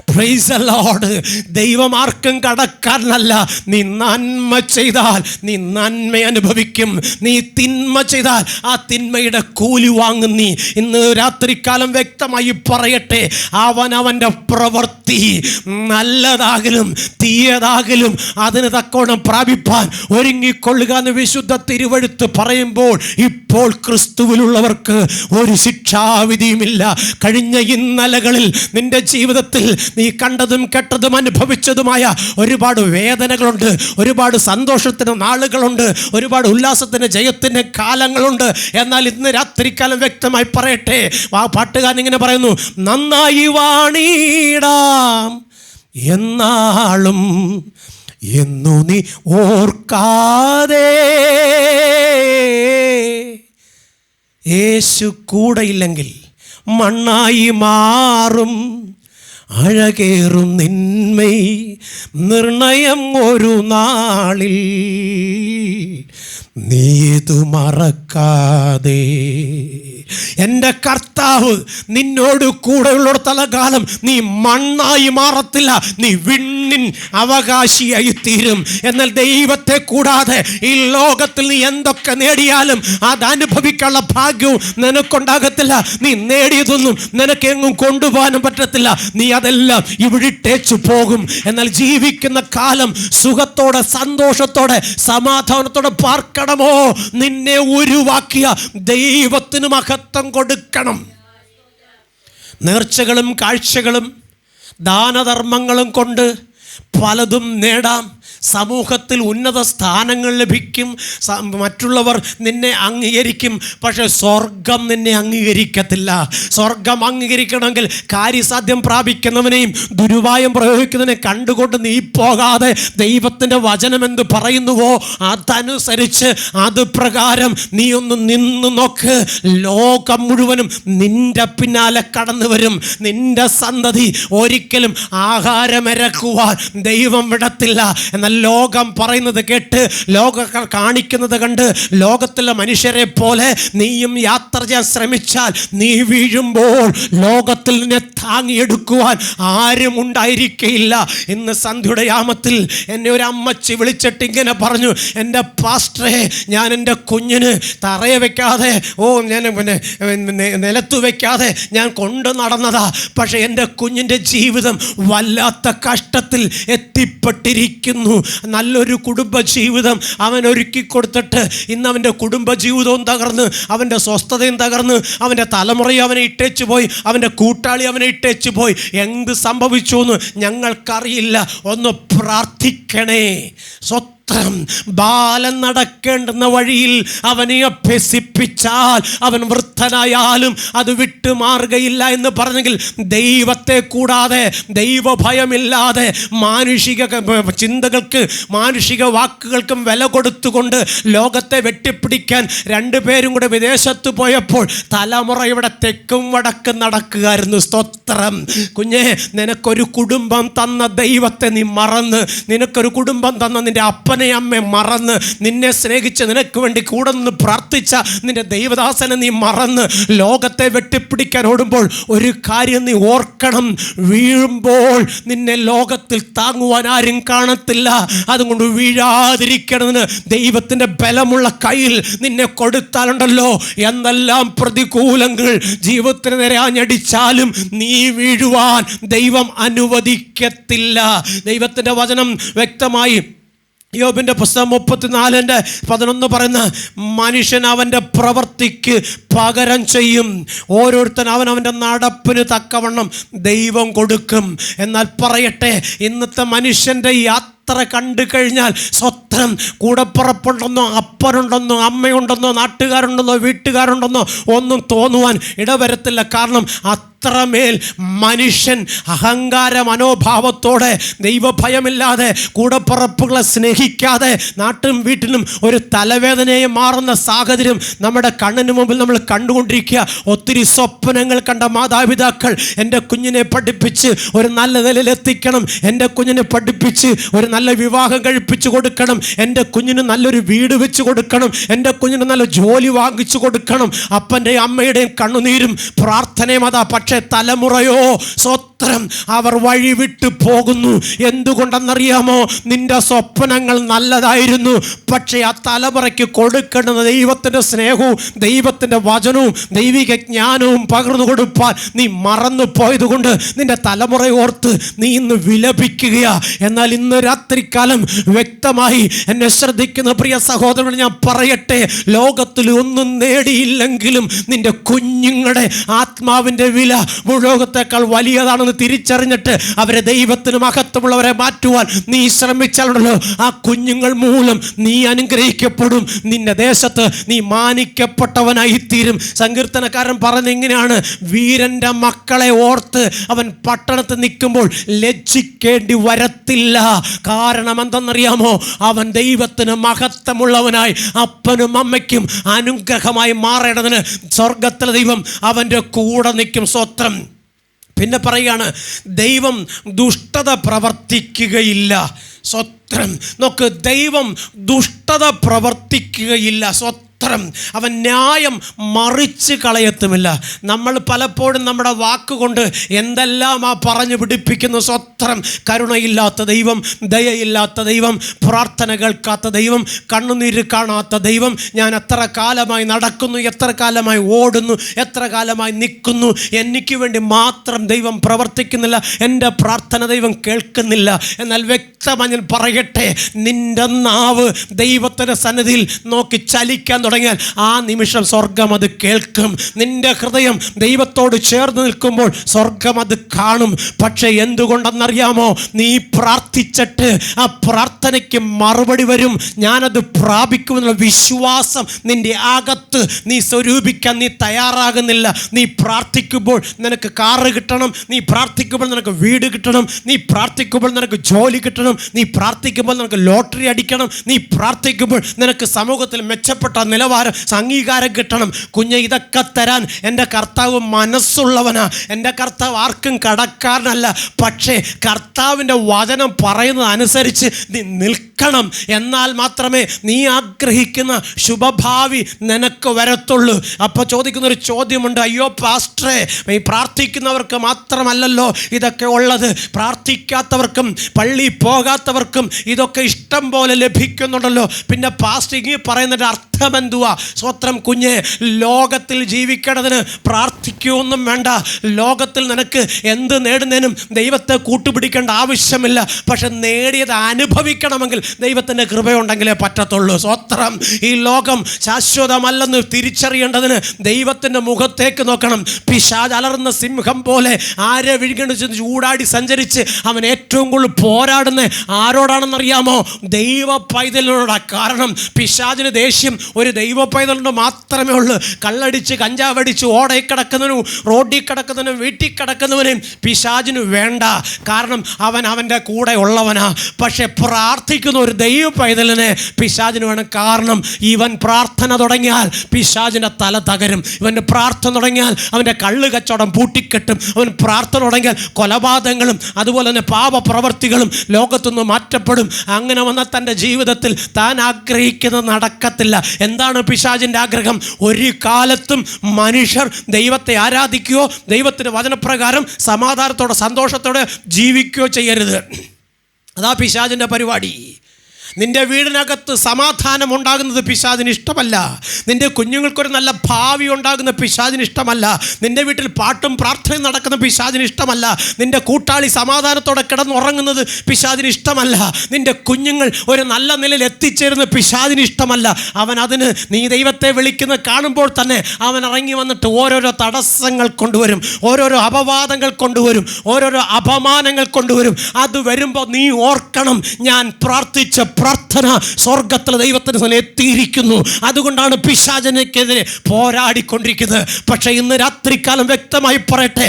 Praise the Lord. ദൈവം ആർക്കും കടക്കാരനല്ല. നീ നന്മ ചെയ്താൽ നീ നന്മ അനുഭവിക്കും, നീ തിന്മ ചെയ്താൽ ആ തിന്മയുടെ കൂലി വാങ്ങും നീ. ഇന്ന് രാത്രികാലം വ്യക്തമായി പറയട്ടെ, അവനവൻ്റെ പ്രവൃത്തി നല്ലതാകലും തീയതാകലും അതിന് തക്കോണം പ്രാപിപ്പാൻ ഒരുങ്ങിക്കൊള്ളുക എന്ന് വിശുദ്ധ തിരുവെഴുത്ത് പറയുമ്പോൾ, ഇപ്പോൾ ക്രിസ്തുവിലുള്ളവർക്ക് ഒരു ശിക്ഷാവിധിയുമില്ല. കഴിഞ്ഞ ഇന്നലകളിൽ നിന്റെ ജീവിതത്തിൽ നീ കണ്ടതും കേട്ടതും അനുഭവിച്ചതുമായ ഒരുപാട് വേദനകളുണ്ട്, ഒരുപാട് സന്തോഷത്തിന് നാളുകളുണ്ട്, ഒരുപാട് ഉല്ലാസത്തിന് ജയത്തിന് കാലങ്ങളുണ്ട്. എന്നാൽ ഇന്ന് രാത്രികാലം വ്യക്തമായി പറയട്ടെ, ആ പാട്ടുകാരൻ ഇങ്ങനെ പറയുന്നു, നന്നായി വാണിടാം എന്നാളും എന്നു നീ ഓർക്കാതെ. യേശു കൂടെയില്ലെങ്കിൽ മണ്ണായി മാറും അഴകേറും നിന്മൈ നിർണയം ഒരു നാളിൽ. നീ ഇത് മറക്കാതെ. എൻ്റെ കർത്താവ് നിന്നോട് കൂടെയുള്ളിടത്തോളം കാലം നീ മണ്ണായി മാറത്തില്ല, നീ വിണ്ണിൻ അവകാശിയായി തീരും. എന്നാൽ ദൈവത്തെ കൂടാതെ ഈ ലോകത്തിൽ നീ എന്തൊക്കെ നേടിയാലും അത് അനുഭവിക്കാനുള്ള ഭാഗ്യവും നിനക്കുണ്ടാകത്തില്ല. നീ നേടിയതൊന്നും നിനക്കെങ്ങും കൊണ്ടുപോകാനും പറ്റത്തില്ല. നീ അതെല്ലാം ഇവിടെ ഇട്ടേച്ചു പോകും. എന്നാൽ ജീവിക്കുന്ന കാലം സുഖത്തോടെ, സന്തോഷത്തോടെ, സമാധാനത്തോടെ പാർക്കണമോ? നിന്നെ ഉരുവാക്കിയ ദൈവത്തിന് മഹത്വം കൊടുക്കണം. നേർച്ചകളും കാഴ്ചകളും ദാനധർമ്മങ്ങളും കൊണ്ട് പലതും നേടാം. സമൂഹത്തിൽ ഉന്നത സ്ഥാനങ്ങൾ ലഭിക്കും, മറ്റുള്ളവർ നിന്നെ അംഗീകരിക്കും. പക്ഷെ സ്വർഗം നിന്നെ അംഗീകരിക്കത്തില്ല. സ്വർഗം അംഗീകരിക്കണമെങ്കിൽ കാര്യസാധ്യം പ്രാപിക്കുന്നവനെയും ദുരുപായം പ്രയോഗിക്കുന്നതിനെ കണ്ടുകൊണ്ട് നീ പോകാതെ ദൈവത്തിൻ്റെ വചനം എന്ത് പറയുന്നുവോ അതനുസരിച്ച് അത് പ്രകാരം നീ ഒന്ന് നിന്ന് നോക്ക്. ലോകം മുഴുവനും നിന്റെ പിന്നാലെ കടന്നു വരും. നിന്റെ സന്തതി ഒരിക്കലും ആഹാരമിറക്കുവാൻ ദൈവം വിടത്തില്ല. എന്നാൽ ലോകം പറയുന്നത് കേട്ട്, ലോകം കാണിക്കുന്നത് കണ്ട് ലോകത്തിലെ മനുഷ്യരെ പോലെ നീയും യാത്ര ചെയ്യാൻ ശ്രമിച്ചാൽ നീ വീഴുമ്പോൾ ലോകത്തിൽ നിന്നെ താങ്ങിയെടുക്കുവാൻ ആരും ഉണ്ടായിരിക്കയില്ല. ഇന്ന് സന്ധ്യയുടെ യാമത്തിൽ എന്നെ ഒരു അമ്മച്ചി വിളിച്ചിട്ട് ഇങ്ങനെ പറഞ്ഞു, എൻ്റെ പാസ്റ്ററെ, ഞാൻ എൻ്റെ കുഞ്ഞിന് തറയെ വെക്കാതെ ഞാൻ നിലത്തു വെക്കാതെ ഞാൻ കൊണ്ടു നടന്നതാ. പക്ഷെ എൻ്റെ കുഞ്ഞിൻ്റെ ജീവിതം വല്ലാത്ത കഷ്ടത്തിൽ എത്തിപ്പെട്ടിരിക്കുന്നു. നല്ലൊരു കുടുംബജീവിതം അവൻ ഒരുക്കി കൊടുത്തിട്ട് ഇന്ന് അവൻ്റെ കുടുംബജീവിതവും തകർന്ന്, അവൻ്റെ സ്വസ്ഥതയും തകർന്ന്, അവൻ്റെ തലമുറയും അവനെ ഇട്ടേച്ചു പോയി, അവൻ്റെ കൂട്ടാളി അവനെ ഇട്ടേച്ചു പോയി. എന്ത് സംഭവിച്ചു എന്ന് ഞങ്ങൾക്കറിയില്ല. ഒന്ന് പ്രാർത്ഥിക്കണേ. ബാലൻ നടക്കേണ്ടുന്ന വഴിയിൽ അവനെ അഭ്യസിപ്പിച്ചാൽ അവൻ വൃദ്ധനായാലും അത് വിട്ടുമാറുകയില്ല എന്ന് പറഞ്ഞെങ്കിൽ, ദൈവത്തെ കൂടാതെ, ദൈവഭയമില്ലാതെ, മാനുഷിക ചിന്തകൾക്ക്, മാനുഷിക വാക്കുകൾക്കും വില കൊടുത്തുകൊണ്ട് ലോകത്തെ വെട്ടിപ്പിടിക്കാൻ രണ്ടുപേരും കൂടെ വിദേശത്ത് പോയപ്പോൾ തലമുറ ഇവിടെ തെക്കും വടക്കും നടക്കുകയായിരുന്നു. സ്തോത്രം. കുഞ്ഞെ, നിനക്കൊരു കുടുംബം തന്ന ദൈവത്തെ നീ മറന്ന്, നിനക്കൊരു കുടുംബം തന്ന നിന്റെ അപ്പനെ അമ്മയെ മറന്ന്, നിന്നെ സ്നേഹിച്ച് നിനക്ക് വേണ്ടി കൂടെ നിന്ന് പ്രാർത്ഥിച്ച നിന്റെ ദൈവദാസനെ നീ മറന്ന് ലോകത്തെ വെട്ടിപ്പിടിക്കാൻ ഓടുമ്പോൾ ഒരു കാര്യം നീ ഓർക്കണം. വീഴുമ്പോൾ നിന്നെ ലോകത്തിൽ താങ്ങുവാൻ ആരും കാണത്തില്ല. അതുകൊണ്ട് വീഴാതിരിക്കണമെന്ന് ദൈവത്തിൻ്റെ ബലമുള്ള കയ്യിൽ നിന്നെ കൊടുത്താലുണ്ടല്ലോ, എന്തെല്ലാം പ്രതികൂലങ്ങൾ ജീവിതത്തിന് നേരെ ആഞ്ഞടിച്ചാലും നീ വീഴുവാൻ ദൈവം അനുവദിക്കത്തില്ല. ദൈവത്തിൻ്റെ വചനം വ്യക്തമായി യോബിൻ്റെ പുസ്തകം 34:11 പറയുന്ന, മനുഷ്യൻ അവൻ്റെ പ്രവൃത്തിക്ക് പകരം ചെയ്യും, ഓരോരുത്തൻ അവനവൻ്റെ നടപ്പിന് തക്കവണ്ണം ദൈവം കൊടുക്കും. എന്നാൽ പറയട്ടെ, ഇന്നത്തെ മനുഷ്യൻ്റെ യാത്ര കണ്ടു കഴിഞ്ഞാൽ സ്വത്രം കൂടപ്പുറപ്പുണ്ടെന്നോ, അപ്പനുണ്ടെന്നോ, അമ്മയുണ്ടെന്നോ, നാട്ടുകാരുണ്ടെന്നോ, വീട്ടുകാരുണ്ടെന്നോ ഒന്നും തോന്നുവാൻ ഇടവരത്തില്ല. കാരണം അത്രമേൽ മനുഷ്യൻ അഹങ്കാര മനോഭാവത്തോടെ, ദൈവഭയമില്ലാതെ, കൂടപ്പുറപ്പുകളെ സ്നേഹിക്കാതെ, നാട്ടിലും വീട്ടിലും ഒരു തലവേദനയെ മാറുന്ന സാഹചര്യം നമ്മുടെ കണ്ണിന് മുമ്പിൽ നമ്മൾ കണ്ടുകൊണ്ടിരിക്കുക. ഒത്തിരി സ്വപ്നങ്ങൾ കണ്ട മാതാപിതാക്കൾ എൻ്റെ കുഞ്ഞിനെ പഠിപ്പിച്ച് ഒരു നല്ല നിലയിൽ എത്തിക്കണം, എൻ്റെ കുഞ്ഞിനെ പഠിപ്പിച്ച് ഒരു നല്ല വിവാഹം കഴിപ്പിച്ചു കൊടുക്കണം, എൻ്റെ കുഞ്ഞിന് നല്ലൊരു വീട് വെച്ച് കൊടുക്കണം, എൻ്റെ കുഞ്ഞിന് നല്ല ജോലി വാങ്ങിച്ചു കൊടുക്കണം. അപ്പൻ്റെയും അമ്മയുടെയും കണ്ണുനീരും പ്രാർത്ഥനയും അതാ. പക്ഷേ തലമുറയോ സ്വത്രം അവർ വഴിവിട്ട് പോകുന്നു. എന്തുകൊണ്ടെന്നറിയാമോ? നിന്റെ സ്വപ്നങ്ങൾ നല്ലതായിരുന്നു, പക്ഷേ ആ തലമുറയ്ക്ക് കൊടുക്കേണ്ടുന്ന ദൈവത്തിൻ്റെ സ്നേഹവും ദൈവത്തിൻ്റെ വചനവും ദൈവിക ജ്ഞാനവും പകർന്നു കൊടുപ്പാൻ നീ മറന്നു പോയത് കൊണ്ട് നിന്റെ തലമുറയോർത്ത് നീ ഇന്ന് വിലപിക്കുകയാ. എന്നാൽ ഇന്ന് രാത്രികാലം വ്യക്തമായി എന്നെ ശ്രദ്ധിക്കുന്ന പ്രിയ സഹോദരൻ, ഞാൻ പറയട്ടെ, ലോകത്തിൽ ഒന്നും നേടിയില്ലെങ്കിലും നിന്റെ കുഞ്ഞുങ്ങളുടെ ആത്മാവിൻ്റെ വില ഭൂലോകത്തേക്കാൾ വലിയതാണ്. ദൈവമാണെന്ന് തിരിച്ചറിഞ്ഞിട്ട് അവരെ ദൈവത്തിന് മഹത്വമുള്ളവരെ മാറ്റുവാൻ നീ ശ്രമിച്ചാലുണ്ടല്ലോ, ആ കുഞ്ഞുങ്ങൾ മൂലം നീ അനുഗ്രഹിക്കപ്പെടും. നിന്റെ ദേശത്ത് നീ മാനിക്കപ്പെട്ടവനായി തീരും. സങ്കീർത്തനക്കാരൻ പറഞ്ഞ ഇങ്ങനെയാണ്: വീരന്റെ മക്കളെ ഓർത്ത് അവൻ പട്ടണത്ത് നിൽക്കുമ്പോൾ ലജ്ജിക്കേണ്ടി വരത്തില്ല. കാരണം എന്തെന്നറിയാമോ? അവൻ ദൈവത്തിന് മഹത്വമുള്ളവനായി അപ്പനും അമ്മയ്ക്കും അനുഗ്രഹമായി മാറേണ്ടതിന് സ്വർഗത്തിലെ ദൈവം അവൻ്റെ കൂടെ നിൽക്കും. സ്തോത്രം. പിന്നെ പറയുകയാണ്, ദൈവം ദുഷ്ടത പ്രവർത്തിക്കുകയില്ല. സ്വത്രം. നോക്ക്, ദൈവം ദുഷ്ടത പ്രവർത്തിക്കുകയില്ല. അവൻ ന്യായം മറിച്ച് കളയത്തുമില്ല. നമ്മൾ പലപ്പോഴും നമ്മുടെ വാക്കുകൊണ്ട് എന്തെല്ലാം പറഞ്ഞു പിടിപ്പിക്കുന്നു. സ്വത്രം. കരുണയില്ലാത്ത ദൈവം, ദയയില്ലാത്ത ദൈവം, പ്രാർത്ഥന കേൾക്കാത്ത ദൈവം, കണ്ണുനീര് കാണാത്ത ദൈവം, ഞാൻ എത്ര കാലമായി നടക്കുന്നു, എത്ര കാലമായി ഓടുന്നു, എത്ര കാലമായി നിൽക്കുന്നു, എനിക്ക് വേണ്ടി മാത്രം ദൈവം പ്രവർത്തിക്കുന്നില്ല, എൻ്റെ പ്രാർത്ഥന ദൈവം കേൾക്കുന്നില്ല. എന്നാൽ വ്യക്തമായി ഞാൻ പറയട്ടെ, നിൻ്റെ നാവ് ദൈവത്തിൻ്റെ സന്നിധിയിൽ നോക്കി ചലിക്കാൻ തുടങ്ങിയാൽ ആ നിമിഷം സ്വർഗം അത് കേൾക്കും. നിന്റെ ഹൃദയം ദൈവത്തോട് ചേർന്ന് നിൽക്കുമ്പോൾ സ്വർഗം അത് കാണും. പക്ഷെ എന്തുകൊണ്ടെന്നറിയാമോ? നീ പ്രാർത്ഥിച്ചിട്ട് ആ പ്രാർത്ഥനയ്ക്ക് മറുപടി വരും, ഞാനത് പ്രാപിക്കുമെന്നുള്ള വിശ്വാസം നിന്റെ അകത്ത് നീ സ്വരൂപിക്കാൻ നീ തയ്യാറാകുന്നില്ല. നീ പ്രാർത്ഥിക്കുമ്പോൾ നിനക്ക് കാറ് കിട്ടണം, നീ പ്രാർത്ഥിക്കുമ്പോൾ നിനക്ക് വീട് കിട്ടണം, നീ പ്രാർത്ഥിക്കുമ്പോൾ നിനക്ക് ജോലി കിട്ടണം, നീ പ്രാർത്ഥിക്കുമ്പോൾ നിനക്ക് ലോട്ടറി അടിക്കണം, നീ പ്രാർത്ഥിക്കുമ്പോൾ നിനക്ക് സമൂഹത്തിൽ മെച്ചപ്പെട്ട നിലവാരം അംഗീകാരം കിട്ടണം. കുഞ്ഞ്, ഇതൊക്കെ തരാൻ എൻ്റെ കർത്താവ് മനസ്സുള്ളവനാ. എൻ്റെ കർത്താവ് ആർക്കും കടക്കാരനല്ല. പക്ഷേ കർത്താവിൻ്റെ വചനം പറയുന്നത് അനുസരിച്ച് നീ നിൽക്കണം. എന്നാൽ മാത്രമേ നീ ആഗ്രഹിക്കുന്ന ശുഭഭാവി നിനക്ക് വരത്തുള്ളൂ. അപ്പോൾ ചോദിക്കുന്നൊരു ചോദ്യമുണ്ട്, അയ്യോ പാസ്റ്ററെ, ഈ പ്രാർത്ഥിക്കുന്നവർക്ക് മാത്രമല്ലല്ലോ ഇതൊക്കെ ഉള്ളത്, പ്രാർത്ഥിക്കാത്തവർക്കും പള്ളി പോകാത്തവർക്കും ഇതൊക്കെ ഇഷ്ടം പോലെ ലഭിക്കുന്നുണ്ടല്ലോ, പിന്നെ പാസ്റ്റർ പറയുന്നതിൻ്റെ അർത്ഥം എന്തുവാ? സ്വത്രം. കുഞ്ഞെ, ലോകത്തിൽ ജീവിക്കേണ്ടതിന് പ്രാർത്ഥിക്കുകയൊന്നും വേണ്ട. ലോകത്തിൽ നിനക്ക് എന്ത് നേടുന്നതിനും ദൈവത്തെ കൂട്ടുപിടിക്കേണ്ട ആവശ്യമില്ല. പക്ഷെ നേടിയത് അനുഭവിക്കണമെങ്കിൽ ദൈവത്തിൻ്റെ കൃപയുണ്ടെങ്കിലേ പറ്റത്തുള്ളൂ. സ്വത്രം. ഈ ലോകം ശാശ്വതമല്ലെന്ന് തിരിച്ചറിയേണ്ടതിന് ദൈവത്തിൻ്റെ മുഖത്തേക്ക് നോക്കണം. പിശാച് അലർന്ന സിംഹം പോലെ ആരെ വിഴുങ്ങണിച്ച് ചൂടാടി സഞ്ചരിച്ച് അവൻ ഏറ്റവും കൂടുതൽ പോരാടുന്ന ആരോടാണെന്നറിയാമോ? ദൈവ പൈതലിനോടാ. കാരണം പിശാചിന് ദേഷ്യം ഒരു ദൈവ പൈതലിനോട് മാത്രമേ ഉള്ളൂ. കള്ളടിച്ച് കഞ്ചാവടിച്ച് ഓടയിൽ കിടക്കുന്നവനും റോഡിൽ കിടക്കുന്നവനും വീട്ടിൽ കിടക്കുന്നവനും പിശാചിന് വേണ്ട. കാരണം അവൻ അവൻ്റെ കൂടെ ഉള്ളവനാ. പക്ഷെ പ്രാർത്ഥിക്കുന്ന ഒരു ദൈവ പൈതലിനെ പിശാചിന് വേണം. കാരണം ഇവൻ പ്രാർത്ഥന തുടങ്ങിയാൽ പിശാചിൻ്റെ തല തകരും. ഇവൻ്റെ പ്രാർത്ഥന തുടങ്ങിയാൽ അവൻ്റെ കള്ള് കച്ചവടം പൂട്ടിക്കെട്ടും. അവൻ പ്രാർത്ഥന തുടങ്ങിയാൽ കൊലപാതകങ്ങളും അതുപോലെ തന്നെ പാപപ്രവർത്തികളും ലോകത്തുനിന്ന് മാറ്റപ്പെടും. അങ്ങനെ വന്ന തൻ്റെ ജീവിതത്തിൽ താൻ ആഗ്രഹിക്കുന്നത് നടക്കത്തില്ല. എന്താണ് പിശാചിൻ്റെ ആഗ്രഹം? ഒരു കാലത്തും മനുഷ്യർ ദൈവത്തെ ആരാധിക്കുകയോ ദൈവത്തിൻ്റെ വചനപ്രകാരം സമാധാനത്തോടെ സന്തോഷത്തോടെ ജീവിക്കുകയോ ചെയ്യരുത്. അതാ പിശാചിൻ്റെ പരിപാടി. നിൻ്റെ വീടിനകത്ത് സമാധാനം ഉണ്ടാകുന്നത് പിശാചിന് ഇഷ്ടമല്ല. നിൻ്റെ കുഞ്ഞുങ്ങൾക്കൊരു നല്ല ഭാവി ഉണ്ടാകുന്ന പിശാചിന് ഇഷ്ടമല്ല. നിൻ്റെ വീട്ടിൽ പാട്ടും പ്രാർത്ഥനയും നടക്കുന്ന പിശാചിന് ഇഷ്ടമല്ല. നിൻ്റെ കൂട്ടാളി സമാധാനത്തോടെ കിടന്നുറങ്ങുന്നത് പിശാചിന് ഇഷ്ടമല്ല. നിൻ്റെ കുഞ്ഞുങ്ങൾ ഒരു നല്ല നിലയിൽ എത്തിച്ചേരുന്ന പിശാചിന് ഇഷ്ടമല്ല. അവൻ അതിന് നീ ദൈവത്തെ വിളിക്കുന്ന കാണുമ്പോൾ തന്നെ അവൻ ഇറങ്ങി വന്നിട്ട് ഓരോരോ തടസ്സങ്ങൾ കൊണ്ടുവരും, ഓരോരോ അപവാദങ്ങൾ കൊണ്ടുവരും, ഓരോരോ അപമാനങ്ങൾ കൊണ്ടുവരും. അത് വരുമ്പോൾ നീ ഓർക്കണം, ഞാൻ പ്രാർത്ഥിച്ച പ്രാർത്ഥന സ്വർഗത്തിലെ ദൈവത്തിന് എത്തിയിരിക്കുന്നു. അതുകൊണ്ടാണ് പിശാചിനെതിരെ പോരാടിക്കൊണ്ടിരിക്കുന്നത്. പക്ഷെ ഇന്ന് രാത്രികാലം വ്യക്തമായി പറയട്ടെ,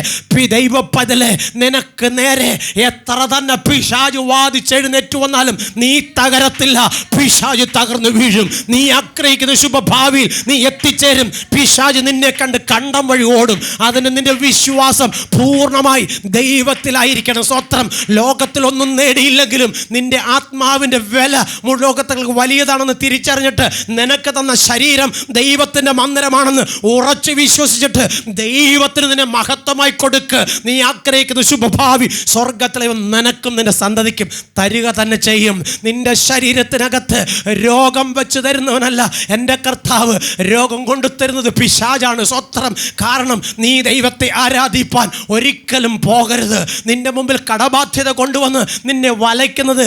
ദൈവ പൈതലേ, നിനക്ക് നേരെ എത്ര തന്നെ പിശാച് വാദിച്ചെഴുന്നേറ്റ് വന്നാലും നീ തകരത്തില്ല. പിശാച് തകർന്നു വീഴും. നീ ആഗ്രഹിക്കുന്ന ശുഭഭാവിയിൽ നീ എത്തിച്ചേരും. പിശാച് നിന്നെ കണ്ട് കണ്ടം വഴി ഓടും. അതിന് നിന്റെ വിശ്വാസം പൂർണ്ണമായി ദൈവത്തിലായിരിക്കണം. സ്വത്രം. ലോകത്തിൽ ഒന്നും നേടിയില്ലെങ്കിലും നിന്റെ ആത്മാവിൻ്റെ വില ലോകത്തേക്ക് വലിയതാണെന്ന് തിരിച്ചറിഞ്ഞിട്ട് നിനക്ക് തന്ന ശരീരം ദൈവത്തിൻ്റെ മന്ദിരമാണെന്ന് ഉറച്ചു വിശ്വസിച്ചിട്ട് ദൈവത്തിന് നിന്നെ മഹത്വമായി കൊടുക്ക്. നീ ആഗ്രഹിക്കുന്ന ശുഭഭാവി സ്വർഗത്തിലെ നിനക്കും നിന്റെ സന്തതിക്കും തരിക തന്നെ ചെയ്യും. നിന്റെ ശരീരത്തിനകത്ത് രോഗം വെച്ച് തരുന്നവനല്ല എൻ്റെ കർത്താവ്. രോഗം കൊണ്ടു തരുന്നത് പിശാചാണ്. സ്വത്രം. കാരണം നീ ദൈവത്തെ ആരാധിപ്പാൻ ഒരിക്കലും പോകരുത്. നിന്റെ മുമ്പിൽ കടബാധ്യത കൊണ്ടുവന്ന് നിന്നെ വലയ്ക്കുന്നത്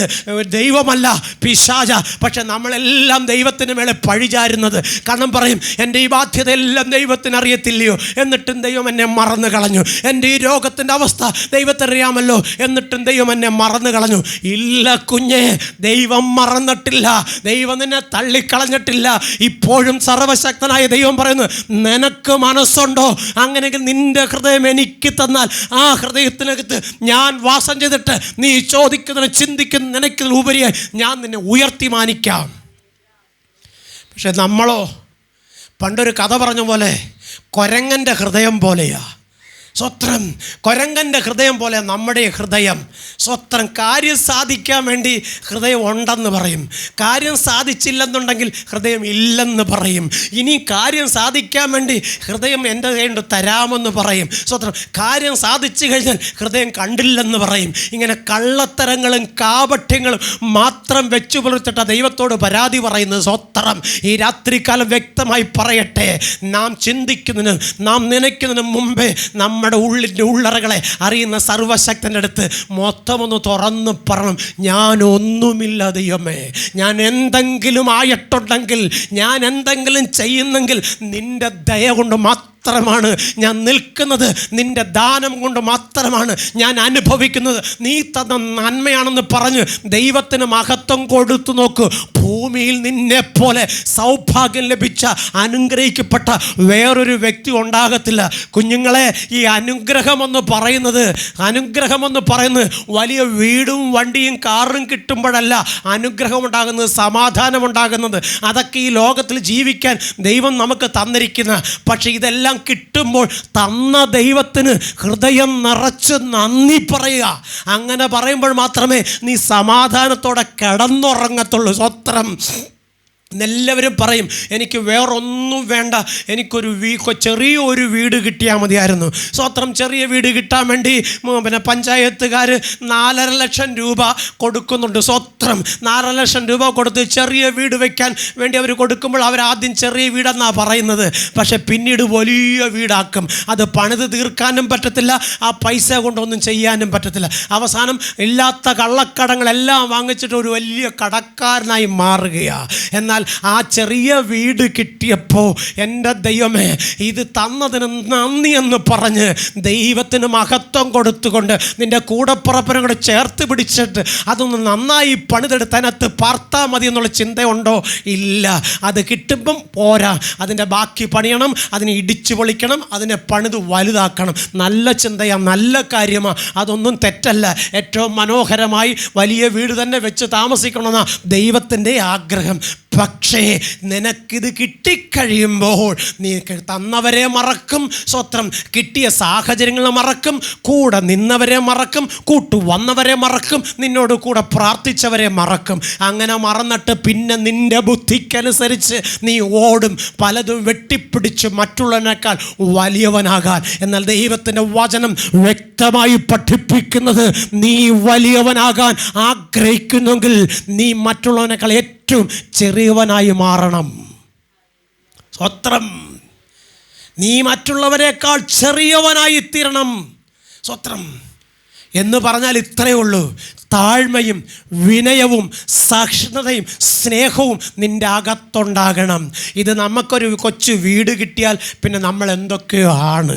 ദൈവമല്ല, പിശാച. പക്ഷെ നമ്മളെല്ലാം ദൈവത്തിന് മേലെ പഴിചാരുന്നത്. കാരണം പറയും, എൻ്റെ ഈ ബാധ്യതയെല്ലാം ദൈവത്തിന് അറിയത്തില്ലയോ, എന്നിട്ടും ദൈവം എന്നെ മറന്നു കളഞ്ഞു. എൻ്റെ ഈ രോഗത്തിൻ്റെ അവസ്ഥ ദൈവത്തിനറിയാമല്ലോ, എന്നിട്ടും ദൈവം എന്നെ മറന്നു കളഞ്ഞു. ഇല്ല കുഞ്ഞെ, ദൈവം മറന്നിട്ടില്ല. ദൈവം നിന്നെ തള്ളിക്കളഞ്ഞിട്ടില്ല. ഇപ്പോഴും സർവശക്തനായ ദൈവം പറയുന്നു, നിനക്ക് മനസ്സുണ്ടോ? അങ്ങനെയെങ്കിൽ നിന്റെ ഹൃദയം എനിക്ക് തന്നാൽ ആ ഹൃദയത്തിനകത്ത് ഞാൻ വാസം ചെയ്തിട്ട് നീ ചോദിക്കുന്നതിന് ചിന്തിക്കുന്ന നിനക്ക് ഉപരിയായി ഞാൻ നിന്നെ ഉയർത്തി മാനിക്കാം. പക്ഷെ നമ്മളോ പണ്ടൊരു കഥ പറഞ്ഞ പോലെ കുരങ്ങൻ്റെ ഹൃദയം പോലെയാ. സ്വത്രം കുരങ്ങൻ്റെ ഹൃദയം പോലെ നമ്മുടെ ഹൃദയം. സ്വത്രം കാര്യം സാധിക്കാൻ വേണ്ടി ഹൃദയം ഉണ്ടെന്ന് പറയും, കാര്യം സാധിച്ചില്ലെന്നുണ്ടെങ്കിൽ ഹൃദയം ഇല്ലെന്ന് പറയും. ഇനി കാര്യം സാധിക്കാൻ വേണ്ടി ഹൃദയം എൻ്റെ കയ്യിൽ തരാമെന്ന് പറയും. സ്വത്രം കാര്യം സാധിച്ചു കഴിഞ്ഞാൽ ഹൃദയം കണ്ടില്ലെന്ന് പറയും. ഇങ്ങനെ കള്ളത്തരങ്ങളും കാപട്യങ്ങളും മാത്രം വെച്ചു പുലർത്തിട്ട ദൈവത്തോട് പരാതി പറയുന്നത്. സ്വത്രം ഈ രാത്രികാലം വ്യക്തമായി പറയട്ടെ, നാം ചിന്തിക്കുന്നതിന് നാം നനയ്ക്കുന്നതിന് മുമ്പേ നമ്മുടെ ഉള്ളിൻ്റെ ഉള്ളറകളെ അറിയുന്ന സർവശക്തൻ്റെ അടുത്ത് മൊത്തമൊന്ന് തുറന്ന് പറയണം, ഞാനൊന്നുമില്ല ദൈവമേ, ഞാൻ എന്തെങ്കിലും ആയിട്ടുണ്ടെങ്കിൽ, ഞാൻ എന്തെങ്കിലും ചെയ്യുന്നെങ്കിൽ നിൻ്റെ ദയ കൊണ്ട് മാത്രമാണ് ഞാൻ നിൽക്കുന്നത്, നിൻ്റെ ദാനം കൊണ്ട് മാത്രമാണ് ഞാൻ അനുഭവിക്കുന്നത്, നീ തന്ന നന്മയാണെന്ന് പറഞ്ഞ് ദൈവത്തിന് മഹത്വം കൊടുത്തു നോക്കൂ. ഭൂമിയിൽ നിന്നെപ്പോലെ സൗഭാഗ്യം ലഭിച്ച അനുഗ്രഹിക്കപ്പെട്ട വേറൊരു വ്യക്തി ഉണ്ടാകത്തില്ല. കുഞ്ഞുങ്ങളെ, ഈ അനുഗ്രഹമെന്ന് പറയുന്നത് വലിയ വീടും വണ്ടിയും കാറും കിട്ടുമ്പോഴല്ല അനുഗ്രഹം ഉണ്ടാകുന്നത്, സമാധാനം ഉണ്ടാകുന്നത്. അതൊക്കെ ഈ ലോകത്തിൽ ജീവിക്കാൻ ദൈവം നമുക്ക് തന്നിരിക്കുന്ന. പക്ഷേ ഇതെല്ലാം കിട്ടുമ്പോൾ തന്ന ദൈവത്തിന് ഹൃദയം നിറച്ച് നന്ദി പറയുക. അങ്ങനെ പറയുമ്പോൾ മാത്രമേ നീ സമാധാനത്തോടെ കിടന്നുറങ്ങത്തുള്ളൂ. സ്വത്രം. എല്ലാവരും പറയും, എനിക്ക് വേറൊന്നും വേണ്ട, എനിക്കൊരു ചെറിയൊരു വീട് കിട്ടിയാൽ മതിയായിരുന്നു. സ്വത്രം. ചെറിയ വീട് കിട്ടാൻ വേണ്ടി പഞ്ചായത്തുകാർ 4.5 ലക്ഷം രൂപ കൊടുക്കുന്നുണ്ട്. സ്വത്രം. 4.5 ലക്ഷം രൂപ കൊടുത്ത് ചെറിയ വീട് വയ്ക്കാൻ വേണ്ടി അവർ കൊടുക്കുമ്പോൾ അവരാദ്യം ചെറിയ വീടെന്നാണ് പറയുന്നത്. പക്ഷെ പിന്നീട് വലിയ വീടാക്കും. അത് പണിത് തീർക്കാനും പറ്റത്തില്ല, ആ പൈസ കൊണ്ടൊന്നും ചെയ്യാനും പറ്റത്തില്ല. അവസാനം ഇല്ലാത്ത കള്ളക്കടങ്ങളെല്ലാം വാങ്ങിച്ചിട്ട് ഒരു വലിയ കടക്കാരനായി മാറുകയാണ്. എന്നാൽ ആ ചെറിയ വീട് കിട്ടിയപ്പോൾ എൻ്റെ ദൈവമേ, ഇത് തന്നതിന് നന്ദി എന്ന് പറഞ്ഞ് ദൈവത്തിന് മഹത്വം കൊടുത്തുകൊണ്ട് നിൻ്റെ കൂടപ്പുറപ്പിനെ കൂടെ ചേർത്ത് പിടിച്ചിട്ട് അതൊന്ന് നന്നായി പണിതെടുത്ത് അതിനകത്ത് പാർത്താൽ മതി എന്നുള്ള ചിന്തയുണ്ടോ? ഇല്ല. അത് കിട്ടുമ്പം പോരാ, അതിൻ്റെ ബാക്കി പണിയണം, അതിനെ ഇടിച്ചു പൊളിക്കണം, അതിനെ പണിത് വലുതാക്കണം. നല്ല ചിന്തയാണ്, നല്ല കാര്യമാണ്, അതൊന്നും തെറ്റല്ല. ഏറ്റവും മനോഹരമായി വലിയ വീട് തന്നെ വെച്ച് താമസിക്കണമെന്നാണ് ദൈവത്തിൻ്റെ ആഗ്രഹം. പക്ഷേ നിനക്കിത് കിട്ടിക്കഴിയുമ്പോൾ നീ തന്നവരെ മറക്കും. സ്വത്രം. കിട്ടിയ സാഹചര്യങ്ങൾ മറക്കും, കൂടെ നിന്നവരെ മറക്കും, വന്നവരെ മറക്കും, നിന്നോട് കൂടെ പ്രാർത്ഥിച്ചവരെ മറക്കും. അങ്ങനെ മറന്നിട്ട് പിന്നെ നിൻ്റെ ബുദ്ധിക്കനുസരിച്ച് നീ ഓടും, പലതും വെട്ടിപ്പിടിച്ച് മറ്റുള്ളവനേക്കാൾ വലിയവനാകാൻ. എന്നാൽ ദൈവത്തിൻ്റെ വചനം വ്യക്തമായി പഠിപ്പിക്കുന്നത്, നീ വലിയവനാകാൻ ആഗ്രഹിക്കുന്നെങ്കിൽ നീ മറ്റുള്ളവനേക്കാൾ ഏറ്റവും ചെറിയവനായി മാറണം. സ്വത്രം. നീ മറ്റുള്ളവരെക്കാൾ ചെറിയവനായി തീരണം. സ്വത്രം. എന്ന് പറഞ്ഞാൽ ഇത്രയേ ഉള്ളൂ. താഴ്മയും വിനയവും സഹിഷ്ണുതയും സ്നേഹവും നിൻ്റെ അകത്തുണ്ടാകണം. ഇത് നമുക്കൊരു കൊച്ചു വീട് കിട്ടിയാൽ പിന്നെ നമ്മൾ എന്തൊക്കെയോ ആണ്.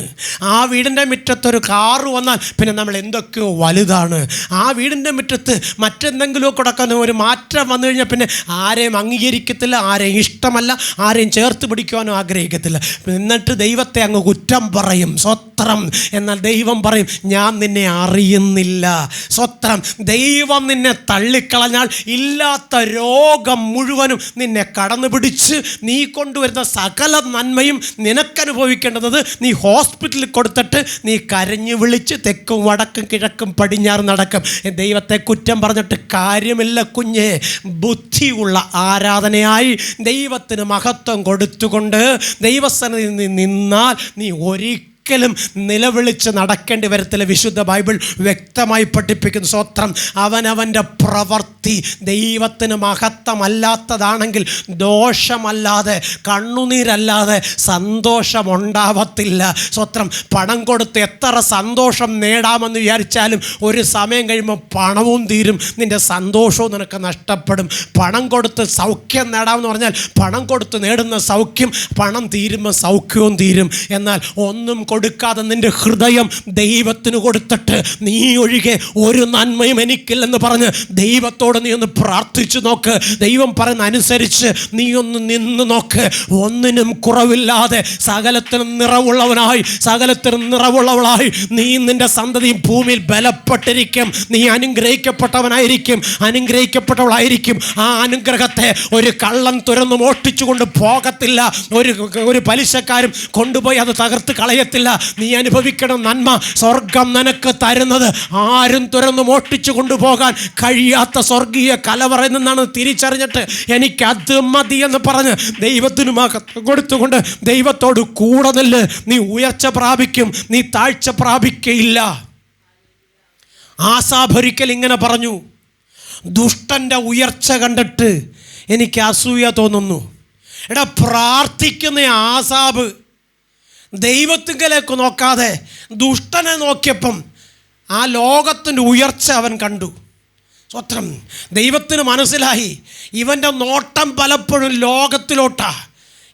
ആ വീടിൻ്റെ മുറ്റത്തൊരു കാറ് വന്നാൽ പിന്നെ നമ്മൾ എന്തൊക്കെയോ വലുതാണ്. ആ വീടിൻ്റെ മുറ്റത്ത് മറ്റെന്തെങ്കിലും കൊടുക്കുന്ന ഒരു മാറ്റം വന്നു കഴിഞ്ഞാൽ പിന്നെ ആരെയും അംഗീകരിക്കത്തില്ല, ആരെയും ഇഷ്ടമല്ല, ആരെയും ചേർത്ത് പിടിക്കുവാനും ആഗ്രഹിക്കത്തില്ല. എന്നിട്ട് ദൈവത്തെ അങ്ങ് കുറ്റം പറയും. സ്വത്രം. എന്നാൽ ദൈവം പറയും, ഞാൻ നിന്നെ അറിയുന്നില്ല. സ്വത്രം. ദൈവം നിന്നെ തള്ളിക്കളഞ്ഞാൽ ഇല്ലാത്ത രോഗം മുഴുവനും നിന്നെ കടന്നു പിടിച്ച് നീ കൊണ്ടുവരുന്ന സകല നന്മയും നിനക്കനുഭവിക്കേണ്ടത് നീ ഹോസ്പിറ്റലിൽ കൊടുത്തിട്ട് നീ കരഞ്ഞു വിളിച്ച് തെക്കും വടക്കും കിഴക്കും പടിഞ്ഞാറ് നടക്കും. ദൈവത്തെ കുറ്റം പറഞ്ഞിട്ട് കാര്യമില്ല കുഞ്ഞെ. ബുദ്ധിയുള്ള ആരാധനയായി ദൈവത്തിന് മഹത്വം കൊടുത്തുകൊണ്ട് ദൈവസന്നിധിയിൽ നിന്നാൽ നീ ഒരിക്കലും ഒരിക്കലും നിലവിളിച്ച് നടക്കേണ്ടി വരത്തില്ല. വിശുദ്ധ ബൈബിൾ വ്യക്തമായി പഠിപ്പിക്കുന്നു. സ്തോത്രം. അവനവൻ്റെ പ്രവൃത്തി ദൈവത്തിന് മഹത്വമല്ലാത്തതാണെങ്കിൽ ദോഷമല്ലാതെ കണ്ണുനീരല്ലാതെ സന്തോഷമുണ്ടാവത്തില്ല. സ്തോത്രം. പണം കൊടുത്ത് എത്ര സന്തോഷം നേടാമെന്ന് വിചാരിച്ചാലും ഒരു സമയം കഴിയുമ്പോൾ പണവും തീരും, നിൻ്റെ സന്തോഷവും നിനക്ക് നഷ്ടപ്പെടും. പണം കൊടുത്ത് സൗഖ്യം നേടാമെന്ന് പറഞ്ഞാൽ പണം കൊടുത്ത് നേടുന്ന സൗഖ്യം പണം തീരുമ്പോൾ സൗഖ്യവും തീരും. എന്നാൽ ഒന്നും കൊടുക്കാതെ നിൻ്റെ ഹൃദയം ദൈവത്തിന് കൊടുത്തിട്ട് നീ ഒഴികെ ഒരു നന്മയും എനിക്കില്ലെന്ന് പറഞ്ഞ് ദൈവത്തോട് നീ ഒന്ന് പ്രാർത്ഥിച്ചു നോക്ക്. ദൈവം പറയുന്ന അനുസരിച്ച് നീ ഒന്ന് നിന്ന് നോക്ക്. ഒന്നിനും കുറവില്ലാതെ സകലത്തിനും നിറവുള്ളവളായി നീ നിൻ്റെ സന്തതിയും ഭൂമിയിൽ ബലപ്പെട്ടിരിക്കും. നീ അനുഗ്രഹിക്കപ്പെട്ടവനായിരിക്കും, അനുഗ്രഹിക്കപ്പെട്ടവളായിരിക്കും. ആ അനുഗ്രഹത്തെ ഒരു കള്ളൻ തുരന്ന് മോഷ്ടിച്ചു കൊണ്ട് പോകത്തില്ല. ഒരു പലിശക്കാരും കൊണ്ടുപോയി അത് തകർത്ത് കളയത്തില്ല. നീ അനുഭവിക്കണം നന്മ സ്വർഗം നിനക്ക് തരുന്നത് ആരും തുരന്ന് മോഷ്ടിച്ചു കൊണ്ടുപോകാൻ കഴിയാത്ത സ്വർഗീയ കലവറയിൽ നിന്നാണ് തിരിച്ചറിഞ്ഞിട്ട് എനിക്ക് അത് മതി എന്ന് പറഞ്ഞ് ദൈവത്തിന് മഹത്വം കൊടുത്തുകൊണ്ട് ദൈവത്തോട് കൂടെ നില്ല്. നീ ഉയർച്ച പ്രാപിക്കും, നീ താഴ്ച പ്രാപിക്കയില്ല. ആസാബ് ഒരിക്കൽ ഇങ്ങനെ പറഞ്ഞു, ദുഷ്ടൻ്റെ ഉയർച്ച കണ്ടിട്ട് എനിക്ക് അസൂയ തോന്നുന്നു. എടാ, പ്രാർത്ഥിക്കുന്ന ആസാബ് ദൈവത്തിങ്കലേക്ക് നോക്കാതെ ദുഷ്ടനെ നോക്കിയപ്പം ആ ലോകത്തിൻ്റെ ഉയർച്ച അവൻ കണ്ടു. സ്വത്രം. ദൈവത്തിന് മനസ്സിലായി ഇവൻ്റെ നോട്ടം പലപ്പോഴും ലോകത്തിലോട്ടാ.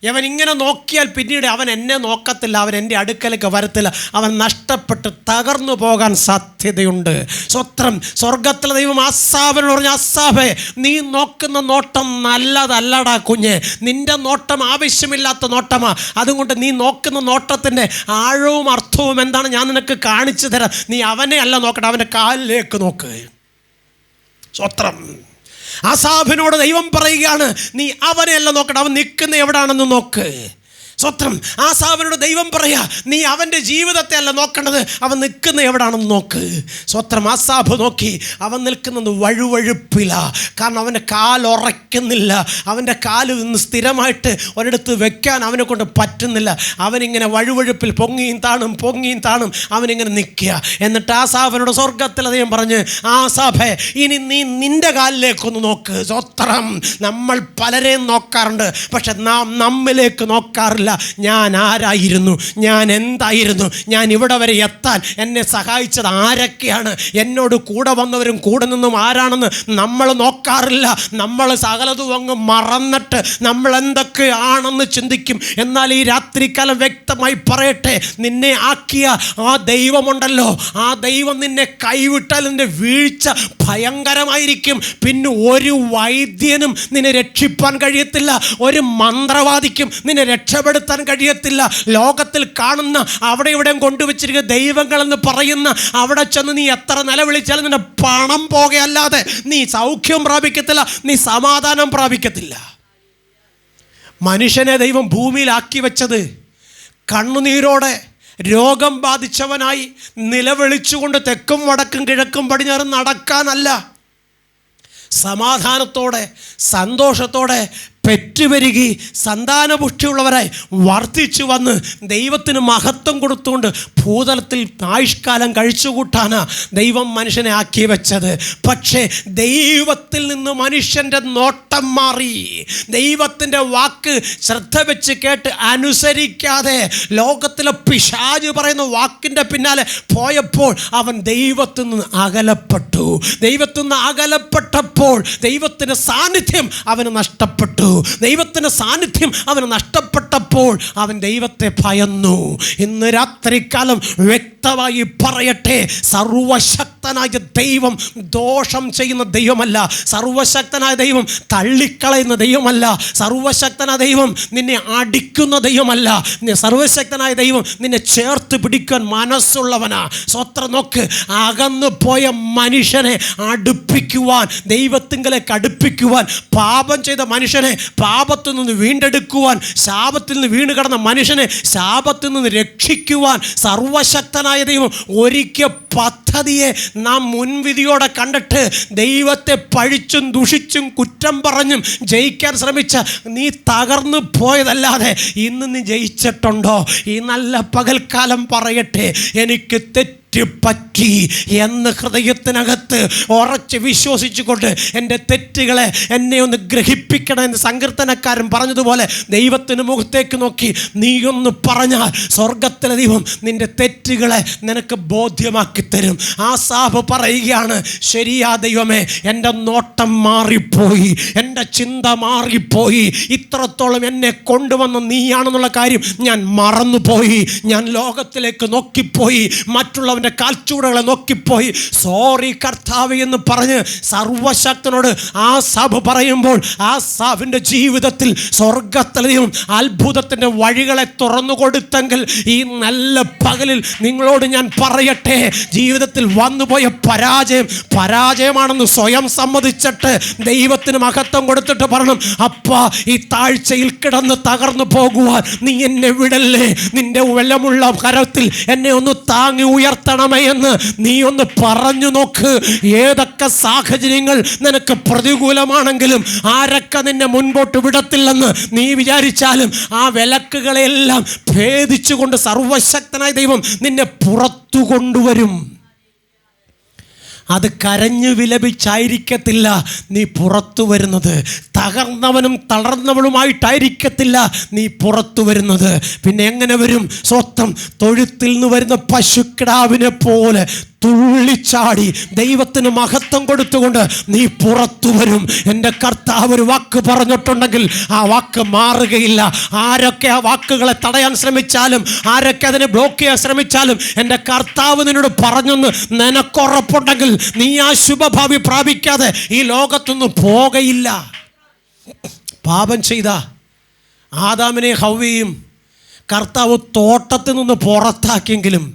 അവൻ ഇങ്ങനെ നോക്കിയാൽ പിന്നീട് അവൻ എന്നെ നോക്കത്തില്ല, അവൻ എൻ്റെ അടുക്കലേക്ക് വരത്തില്ല, അവൻ നഷ്ടപ്പെട്ട് തകർന്നു പോകാൻ സാധ്യതയുണ്ട്. സ്വത്രം. സ്വർഗത്തിലെ ദൈവം ആസാബിനോട് പറഞ്ഞു, ആസാബേ, നീ നോക്കുന്ന നോട്ടം നല്ലതല്ലടാ കുഞ്ഞ്, നിൻ്റെ നോട്ടം ആവശ്യമില്ലാത്ത നോട്ടമാ. അതുകൊണ്ട് നീ നോക്കുന്ന നോട്ടത്തിൻ്റെ ആഴവും അർത്ഥവും എന്താണ് ഞാൻ നിനക്ക് കാണിച്ചു തരാം. നീ അവനെ അല്ല നോക്കട്ടെ, അവൻ്റെ കാലിലേക്ക് നോക്ക്. സ്വത്രം. ആസാബിനോട് ദൈവം പറയുകയാണ്, നീ അവനെയല്ല നോക്കണം, അവൻ നിൽക്കുന്ന എവിടാണെന്ന് നോക്ക്. സ്വത്രം. ആസാബിനോട് ദൈവം പറയാ, നീ അവൻ്റെ ജീവിതത്തെ അല്ല നോക്കേണ്ടത്, അവൻ നിൽക്കുന്ന എവിടാണെന്ന് നോക്ക്. സ്വത്രം. ആസാബ് നോക്കി, അവൻ നിൽക്കുന്നത് വഴുവഴുപ്പില. കാരണം അവൻ്റെ കാലുറയ്ക്കുന്നില്ല, അവൻ്റെ കാല് നിന്ന് സ്ഥിരമായിട്ട് ഒരിടത്ത് വെക്കാൻ അവനെ കൊണ്ട് പറ്റുന്നില്ല. അവനിങ്ങനെ വഴുവഴുപ്പിൽ പൊങ്ങിയും താണും അവനിങ്ങനെ നിൽക്കുക. എന്നിട്ട് ആസാബിനോട് സ്വർഗത്തിൽ ദൈവം പറഞ്ഞ്, ആസാബേ, ഇനി നീ നിൻ്റെ കാലിലേക്കൊന്ന് നോക്ക്. സ്വത്രം. നമ്മൾ പലരെയും നോക്കാറുണ്ട്, പക്ഷെ നാം നമ്മിലേക്ക് നോക്കാറില്ല. ഞാൻ ആരായിരുന്നു, ഞാൻ എന്തായിരുന്നു, ഞാൻ ഇവിടെ വരെ എത്താൻ എന്നെ സഹായിച്ചത് ആരൊക്കെയാണ്, എന്നോട് കൂടെ വന്നവരും കൂടെ നിന്നും ആരാണെന്ന് നമ്മൾ നോക്കാറില്ല. നമ്മൾ സകലതും അങ്ങ് മറന്നിട്ട് നമ്മൾ എന്തൊക്കെയാണെന്ന് ചിന്തിക്കും. എന്നാൽ ഈ രാത്രികാലം വ്യക്തമായി പറയട്ടെ, നിന്നെ ആക്കിയ ആ ദൈവമുണ്ടല്ലോ, ആ ദൈവം നിന്നെ കൈവിട്ടാൽ നിന്റെ വീഴ്ച ഭയങ്കരമായിരിക്കും. പിന്നെ ഒരു വൈദ്യനും നിന്നെ രക്ഷിപ്പാൻ കഴിയത്തില്ല, ഒരു മന്ത്രവാദിക്കും നിന്നെ രക്ഷപ്പെടുത്താൻ കഴിയത്തില്ല. ലോകത്തിൽ കാണുന്ന അവിടെ ഇവിടെ കൊണ്ടുവച്ചിരിക്കുന്ന ദൈവങ്ങളെന്ന് പറയുന്ന അവിടെ ചെന്ന് നീ എത്ര നിലവിളിച്ചാലും നിന്റെ പണം പോകുകയല്ലാതെ നീ സൗഖ്യം പ്രാപിക്കത്തില്ല, നീ സമാധാനം പ്രാപിക്കത്തില്ല. മനുഷ്യനെ ദൈവം ഭൂമിയിലാക്കി വെച്ചത് കണ്ണുനീരോടെ രോഗം ബാധിച്ചവനായി നിലവിളിച്ചുകൊണ്ട് തെക്കും വടക്കും കിഴക്കും പടിഞ്ഞാറും നടക്കാനല്ല, സമാധാനത്തോടെ സന്തോഷത്തോടെ പെറ്റുപെരുകി സന്താനപുഷ്ടിയുള്ളവരായി വർദ്ധിച്ചു വന്ന് ദൈവത്തിന് മഹത്വം കൊടുത്തുകൊണ്ട് ഭൂതലത്തിൽ ആയുഷ്കാലം കഴിച്ചുകൂട്ടാനാ ദൈവം മനുഷ്യനെ ആക്കി വെച്ചത്. പക്ഷേ ദൈവത്തിൽ നിന്ന് മനുഷ്യൻ്റെ നോട്ടം മാറി, ദൈവത്തിൻ്റെ വാക്ക് ശ്രദ്ധ വെച്ച് കേട്ട് അനുസരിക്കാതെ ലോകത്തിലെ പിശാച് പറയുന്ന വാക്കിൻ്റെ പിന്നാലെ പോയപ്പോൾ അവൻ ദൈവത്തിൽ നിന്ന് അകലപ്പെട്ടു. ദൈവത്തിൽ നിന്ന് അകലപ്പെട്ടപ്പോൾ ദൈവത്തിൻ്റെ സാന്നിധ്യം അവന് നഷ്ടപ്പെട്ടു. ദൈവത്തിൻ്റെ സാന്നിധ്യം അവന് നഷ്ടപ്പെട്ടപ്പോൾ അവൻ ദൈവത്തെ ഭയന്നു. ഇന്ന് രാത്രികാലം വ്യക്തമായി പറയട്ടെ, സർവശക്തനായ ദൈവം ദോഷം ചെയ്യുന്ന ദൈവമല്ല, സർവശക്തനായ ദൈവം തള്ളിക്കളയുന്ന ദൈവമല്ല, സർവശക്തനായ ദൈവം നിന്നെ അടിക്കുന്ന ദൈവമല്ല, സർവശക്തനായ ദൈവം നിന്നെ ചേർത്ത് പിടിക്കാൻ മനസ്സുള്ളവനാ. സ്വത്രം. നോക്ക്, അകന്നു പോയ മനുഷ്യനെ അടുപ്പിക്കുവാൻ, ദൈവത്തിങ്കലേക്ക് അടുപ്പിക്കുവാൻ, പാപം ചെയ്ത മനുഷ്യനെ പാപത്തിൽ നിന്ന് വീണ്ടെടുക്കുവാൻ, ശാപത്തിൽ നിന്ന് വീണ് കിടന്ന മനുഷ്യനെ ശാപത്തിൽ നിന്ന് രക്ഷിക്കുവാൻ സർവശക്തനായ ദൈവം ഒരിക്കൽ പദ്ധതിയെ നാം മുൻവിധിയോടെ കണ്ടിട്ട് ദൈവത്തെ പഴിച്ചും ദുഷിച്ചും കുറ്റം പറഞ്ഞും ജയിക്കാൻ ശ്രമിച്ച നീ തകർന്നു പോയതല്ലാതെ ഇന്ന് നീ ജയിച്ചിട്ടുണ്ടോ? ഈ നല്ല പകൽക്കാലം പറയട്ടെ, എനിക്ക് പറ്റി എന്ന് ഹൃദയത്തിനകത്ത് ഉറച്ച് വിശ്വസിച്ചുകൊണ്ട് എൻ്റെ തെറ്റുകളെ എന്നെ ഒന്ന് ഗ്രഹിപ്പിക്കണം എന്ന് സങ്കീർത്തനക്കാരൻ പറഞ്ഞതുപോലെ ദൈവത്തിന് മുഖത്തേക്ക് നോക്കി നീയൊന്ന് പറഞ്ഞാൽ സ്വർഗത്തിലെ ദൈവം നിൻ്റെ തെറ്റുകളെ നിനക്ക് ബോധ്യമാക്കി തരും. ആസാഫ് പറയുകയാണ്, ശരിയാ ദൈവമേ, എൻ്റെ നോട്ടം മാറിപ്പോയി, എൻ്റെ ചിന്ത മാറിപ്പോയി, ഇത്രത്തോളം എന്നെ കൊണ്ടുവന്ന നീയാണെന്നുള്ള കാര്യം ഞാൻ മറന്നുപോയി, ഞാൻ ലോകത്തിലേക്ക് നോക്കിപ്പോയി, മറ്റുള്ള കാൽച്ചൂടുകളെ നോക്കിപ്പോയി, സോറി കർത്താവ് എന്ന് പറഞ്ഞ് സർവശക്തനോട് ആസാഫ് പറയുമ്പോൾ ആസാഫിൻ്റെ ജീവിതത്തിൽ സ്വർഗത്തിലെയും അത്ഭുതത്തിൻ്റെ വഴികളെ തുറന്നു കൊടുത്തെങ്കിൽ ഈ നല്ല പകലിൽ നിങ്ങളോട് ഞാൻ പറയട്ടെ, ജീവിതത്തിൽ വന്നുപോയ പരാജയമാണെന്ന് സ്വയം സമ്മതിച്ചിട്ട് ദൈവത്തിന് മഹത്വം കൊടുത്തിട്ട് പറയണം, അപ്പാ ഈ താഴ്ചയിൽ കിടന്ന് തകർന്നു പോകുവാൻ നീ എന്നെ വിടല്ലേ, നിന്റെ ബലമുള്ള കരത്തിൽ എന്നെ ഒന്ന് താങ്ങി ഉയർത്തണമെന്ന് നീ ഒന്ന് പറഞ്ഞു നോക്ക്. ഏതൊക്കെ സാഹചര്യങ്ങൾ നിനക്ക് പ്രതികൂലമാണെങ്കിലും ആരൊക്കെ നിന്നെ മുൻപോട്ട് വിടത്തില്ലെന്ന് നീ വിചാരിച്ചാലും ആ വിലക്കുകളെല്ലാം ഭേദിച്ചുകൊണ്ട് സർവശക്തനായ ദൈവം നിന്നെ പുറത്തു കൊണ്ടുവരും. അത് കരഞ്ഞു വിലപിച്ചായിരിക്കത്തില്ല നീ പുറത്തു വരുന്നത്, തകർന്നവനും തളർന്നവളുമായിട്ടായിരിക്കത്തില്ല നീ പുറത്തു വരുന്നത്. പിന്നെ എങ്ങനെ വരും? സ്വന്തം തൊഴുത്തിൽ നിന്ന് വരുന്ന പശുക്കിടാവിനെ പോലെ തുള്ളിച്ചാടി ദൈവത്തിന് മഹത്വം കൊടുത്തുകൊണ്ട് നീ പുറത്തു വരും. എൻ്റെ കർത്താവ് ഒരു വാക്ക് പറഞ്ഞിട്ടുണ്ടെങ്കിൽ ആ വാക്ക് മാറുകയില്ല. ആരൊക്കെ ആ വാക്കുകളെ തടയാൻ ശ്രമിച്ചാലും, ആരൊക്കെ അതിനെ ബ്ലോക്ക് ചെയ്യാൻ ശ്രമിച്ചാലും, എൻ്റെ കർത്താവ് നിന്നോട് പറഞ്ഞെന്ന് നിനക്കുറപ്പുണ്ടെങ്കിൽ നീ ആ ശുഭഭാവി പ്രാപിക്കാതെ ഈ ലോകത്തൊന്നും പോകയില്ല. പാപം ചെയ്ത ആദാമിനെ ഹവ്വയും കർത്താവ് തോട്ടത്തിൽ നിന്ന് പുറത്താക്കിയെങ്കിലും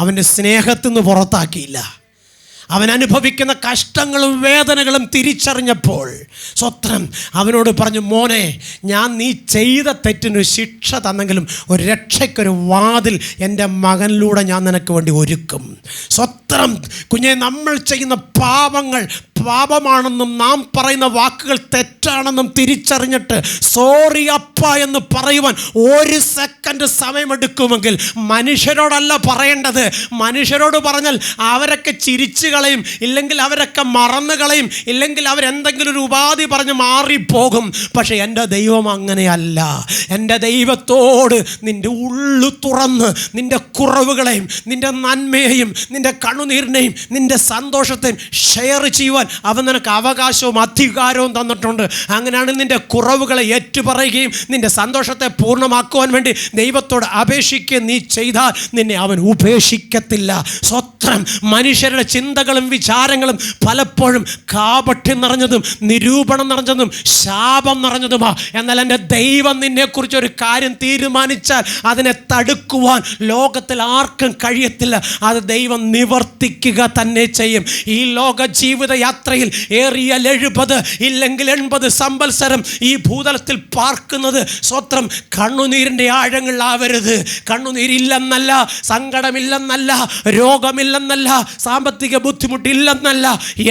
അവൻ്റെ സ്നേഹത്തിൽ നിന്ന് പുറത്താക്കിയില്ല. അവൻ അനുഭവിക്കുന്ന കഷ്ടങ്ങളും വേദനകളും തിരിച്ചറിഞ്ഞപ്പോൾ സ്വത്രം അവനോട് പറഞ്ഞു, മോനെ, ഞാൻ നീ ചെയ്ത തെറ്റിനൊരു ശിക്ഷ തന്നെങ്കിലും ഒരു രക്ഷയ്ക്കൊരു വാതിൽ എൻ്റെ മകനിലൂടെ ഞാൻ നിനക്ക് വേണ്ടി ഒരുക്കും. സ്വത്രം കുഞ്ഞെ, നമ്മൾ ചെയ്യുന്ന പാപമാണെന്നും നാം പറയുന്ന വാക്കുകൾ തെറ്റാണെന്നും തിരിച്ചറിഞ്ഞിട്ട് സോറി അപ്പ എന്ന് പറയുവാൻ ഒരു സെക്കൻഡ് സമയമെടുക്കുമെങ്കിൽ മനുഷ്യരോടല്ല പറയേണ്ടത്. മനുഷ്യരോട് പറഞ്ഞാൽ അവരൊക്കെ ചിരിച്ചു കളയും, ഇല്ലെങ്കിൽ അവരൊക്കെ മറന്നു കളയും, ഇല്ലെങ്കിൽ അവരെന്തെങ്കിലും ഒരു ഉപാധി പറഞ്ഞ് മാറിപ്പോകും. പക്ഷെ എൻ്റെ ദൈവം അങ്ങനെയല്ല. എൻ്റെ ദൈവത്തോട് നിൻ്റെ ഉള്ളു തുറന്ന് നിൻ്റെ കുറവുകളെയും നിൻ്റെ നന്മയെയും നിൻ്റെ കണ്ണുനീരിനെയും നിൻ്റെ സന്തോഷത്തെയും ഷെയർ ചെയ്യുവാൻ അവൻ നിനക്ക് അവകാശവും അധികാരവും തന്നിട്ടുണ്ട്. അങ്ങനെയാണ് നിൻ്റെ കുറവുകളെ ഏറ്റുപറയുകയും നിൻ്റെ സന്തോഷത്തെ പൂർണ്ണമാക്കുവാൻ വേണ്ടി ദൈവത്തോട് അപേക്ഷിക്കുകയും നീ ചെയ്താൽ നിന്നെ അവൻ ഉപേക്ഷിക്കത്തില്ല. സ്വത്രം മനുഷ്യരുടെ ചിന്തകളും വിചാരങ്ങളും പലപ്പോഴും കാപട്യം നിറഞ്ഞതും നിരൂപണം നിറഞ്ഞതും ശാപം നിറഞ്ഞതുമാ. എന്നാൽ എൻ്റെ ദൈവം നിന്നെക്കുറിച്ചൊരു കാര്യം തീരുമാനിച്ചാൽ അതിനെ തടുക്കുവാൻ ലോകത്തിൽ ആർക്കും കഴിയത്തില്ല. അത് ദൈവം നിവർത്തിക്കുക തന്നെ ചെയ്യും. ഈ ലോക ജീവിത യാത്രയിൽ ഏറിയാൽ 70 ഇല്ലെങ്കിൽ 80 സംവത്സരം ഈ ഭൂതലത്തിൽ പാർക്കുന്നത് സ്വത്രം കണ്ണുനീരിൻ്റെ ആഴങ്ങളിലാവരുത്. കണ്ണുനീരില്ലെന്നല്ല, സങ്കടമില്ലെന്നല്ല, രോഗമില്ലെന്നല്ല, സാമ്പത്തിക ബുദ്ധിമുട്ടില്ലെന്നല്ല,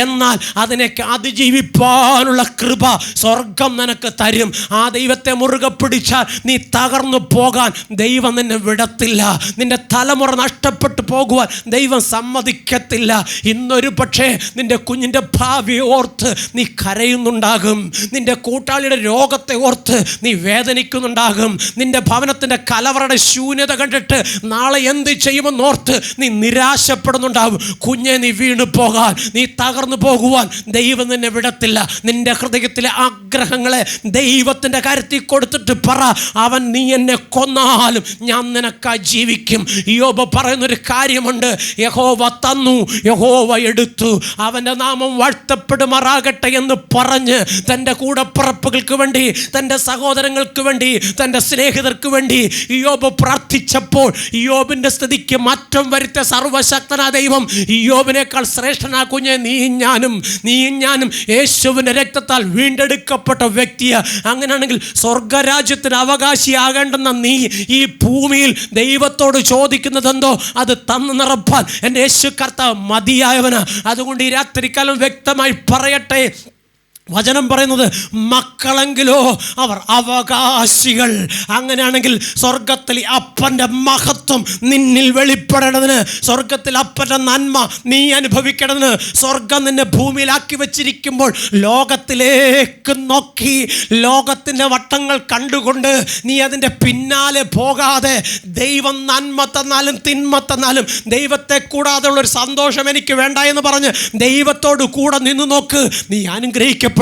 എന്നാൽ അതിനൊക്കെ അതിജീവിപ്പാനുള്ള കൃപ സ്വർഗം നിനക്ക് തരും. ആ ദൈവത്തെ മുറുകെ പിടിച്ചാൽ നീ തകർന്നു പോകാൻ ദൈവം നിന്നെ വിടത്തില്ല. നിന്റെ തലമുറ നഷ്ടപ്പെട്ടു പോകുവാൻ ദൈവം സമ്മതിക്കത്തില്ല. ഇന്നൊരു പക്ഷേ നിന്റെ കുഞ്ഞിൻ്റെ ഭാവിയെ ഓർത്ത് നീ കരയുന്നുണ്ടാകും. നിന്റെ കൂട്ടാളിയുടെ രോഗത്തെ ഓർത്ത് നീ വേദനിക്കുന്നുണ്ടാകും. നിന്റെ ഭവനത്തിൻ്റെ കലവറയുടെ ശൂന്യത കണ്ടിട്ട് നാളെ എന്ത് ചെയ്യുമെന്നോർത്ത് നീ നിരാശപ്പെടുന്നുണ്ടാകും. കുഞ്ഞെ, നീ വീണു പോകാൻ, നീ തകർന്നു പോകുവാൻ ദൈവം നിന്നെ വിടത്തില്ല. നിന്റെ ഹൃദയത്തിലെ ആഗ്രഹങ്ങളെ ദൈവത്തിൻ്റെ കാര്യത്തിൽ കൊടുത്തിട്ട് പറ, അവൻ നീ എന്നെ കൊന്നാലും ഞാൻ നിനക്കായി ജീവിക്കും. യോബ് പറയുന്നൊരു കാര്യമുണ്ട്, യഹോവ തന്നു, യഹോവ എടുത്തു, അവൻ്റെ നാമം വാഴ്ത്തപ്പെടുമാറാകട്ടെ എന്ന് പറഞ്ഞ് തൻ്റെ കൂടപ്പിറപ്പുകൾക്ക് വേണ്ടി, തൻ്റെ സഹോദരങ്ങൾക്ക് വേണ്ടി, തൻ്റെ സ്നേഹിതർക്ക് വേണ്ടി യോബ് പ്രാർത്ഥിച്ചപ്പോൾ യോബിൻ്റെ സ്ഥിതിക്ക് മാറ്റം വരുത്തിയ സർവശക്തനായ ദൈവം യോബിനേക്കാൾ മരിച്ചവനേക്കാൾ ശ്രേഷ്ഠനാ കുഞ്ഞെ നീയും ഞാനും യേശുവിൻ്റെ രക്തത്താൽ വീണ്ടെടുക്കപ്പെട്ട വ്യക്തിയാ. അങ്ങനെയാണെങ്കിൽ സ്വർഗരാജ്യത്തിന് അവകാശിയാകേണ്ടെന്ന നീ ഈ ഭൂമിയിൽ ദൈവത്തോട് ചോദിക്കുന്നതെന്തോ അത് തന്നു നിറപ്പാൻ എൻ്റെ യേശു കർത്താവ് മതിയായവനാ. അതുകൊണ്ട് ഈ രാത്രിക്കാലം വ്യക്തമായി പറയട്ടെ, വചനം പറയുന്നത് മക്കളെങ്കിലോ അവർ അവകാശികൾ. അങ്ങനെയാണെങ്കിൽ സ്വർഗത്തിൽ അപ്പൻ്റെ മഹത്വം നിന്നിൽ വെളിപ്പെടേണ്ടതിന്, സ്വർഗത്തിൽ അപ്പൻ്റെ നന്മ നീ അനുഭവിക്കേണ്ടതിന്, സ്വർഗം നിന്നെ ഭൂമിയിലാക്കി വെച്ചിരിക്കുമ്പോൾ ലോകത്തിലേക്ക് നോക്കി ലോകത്തിൻ്റെ വട്ടങ്ങൾ കണ്ടുകൊണ്ട് നീ അതിൻ്റെ പിന്നാലെ പോകാതെ, ദൈവം നന്മ തന്നാലും തിന്മ തന്നാലും ദൈവത്തെ കൂടാതെ ഉള്ളൊരു സന്തോഷം എനിക്ക് വേണ്ട എന്ന് പറഞ്ഞ് ദൈവത്തോട് കൂടെ നിന്ന് നോക്ക്. നീ അനുഗ്രഹിക്കപ്പെടും,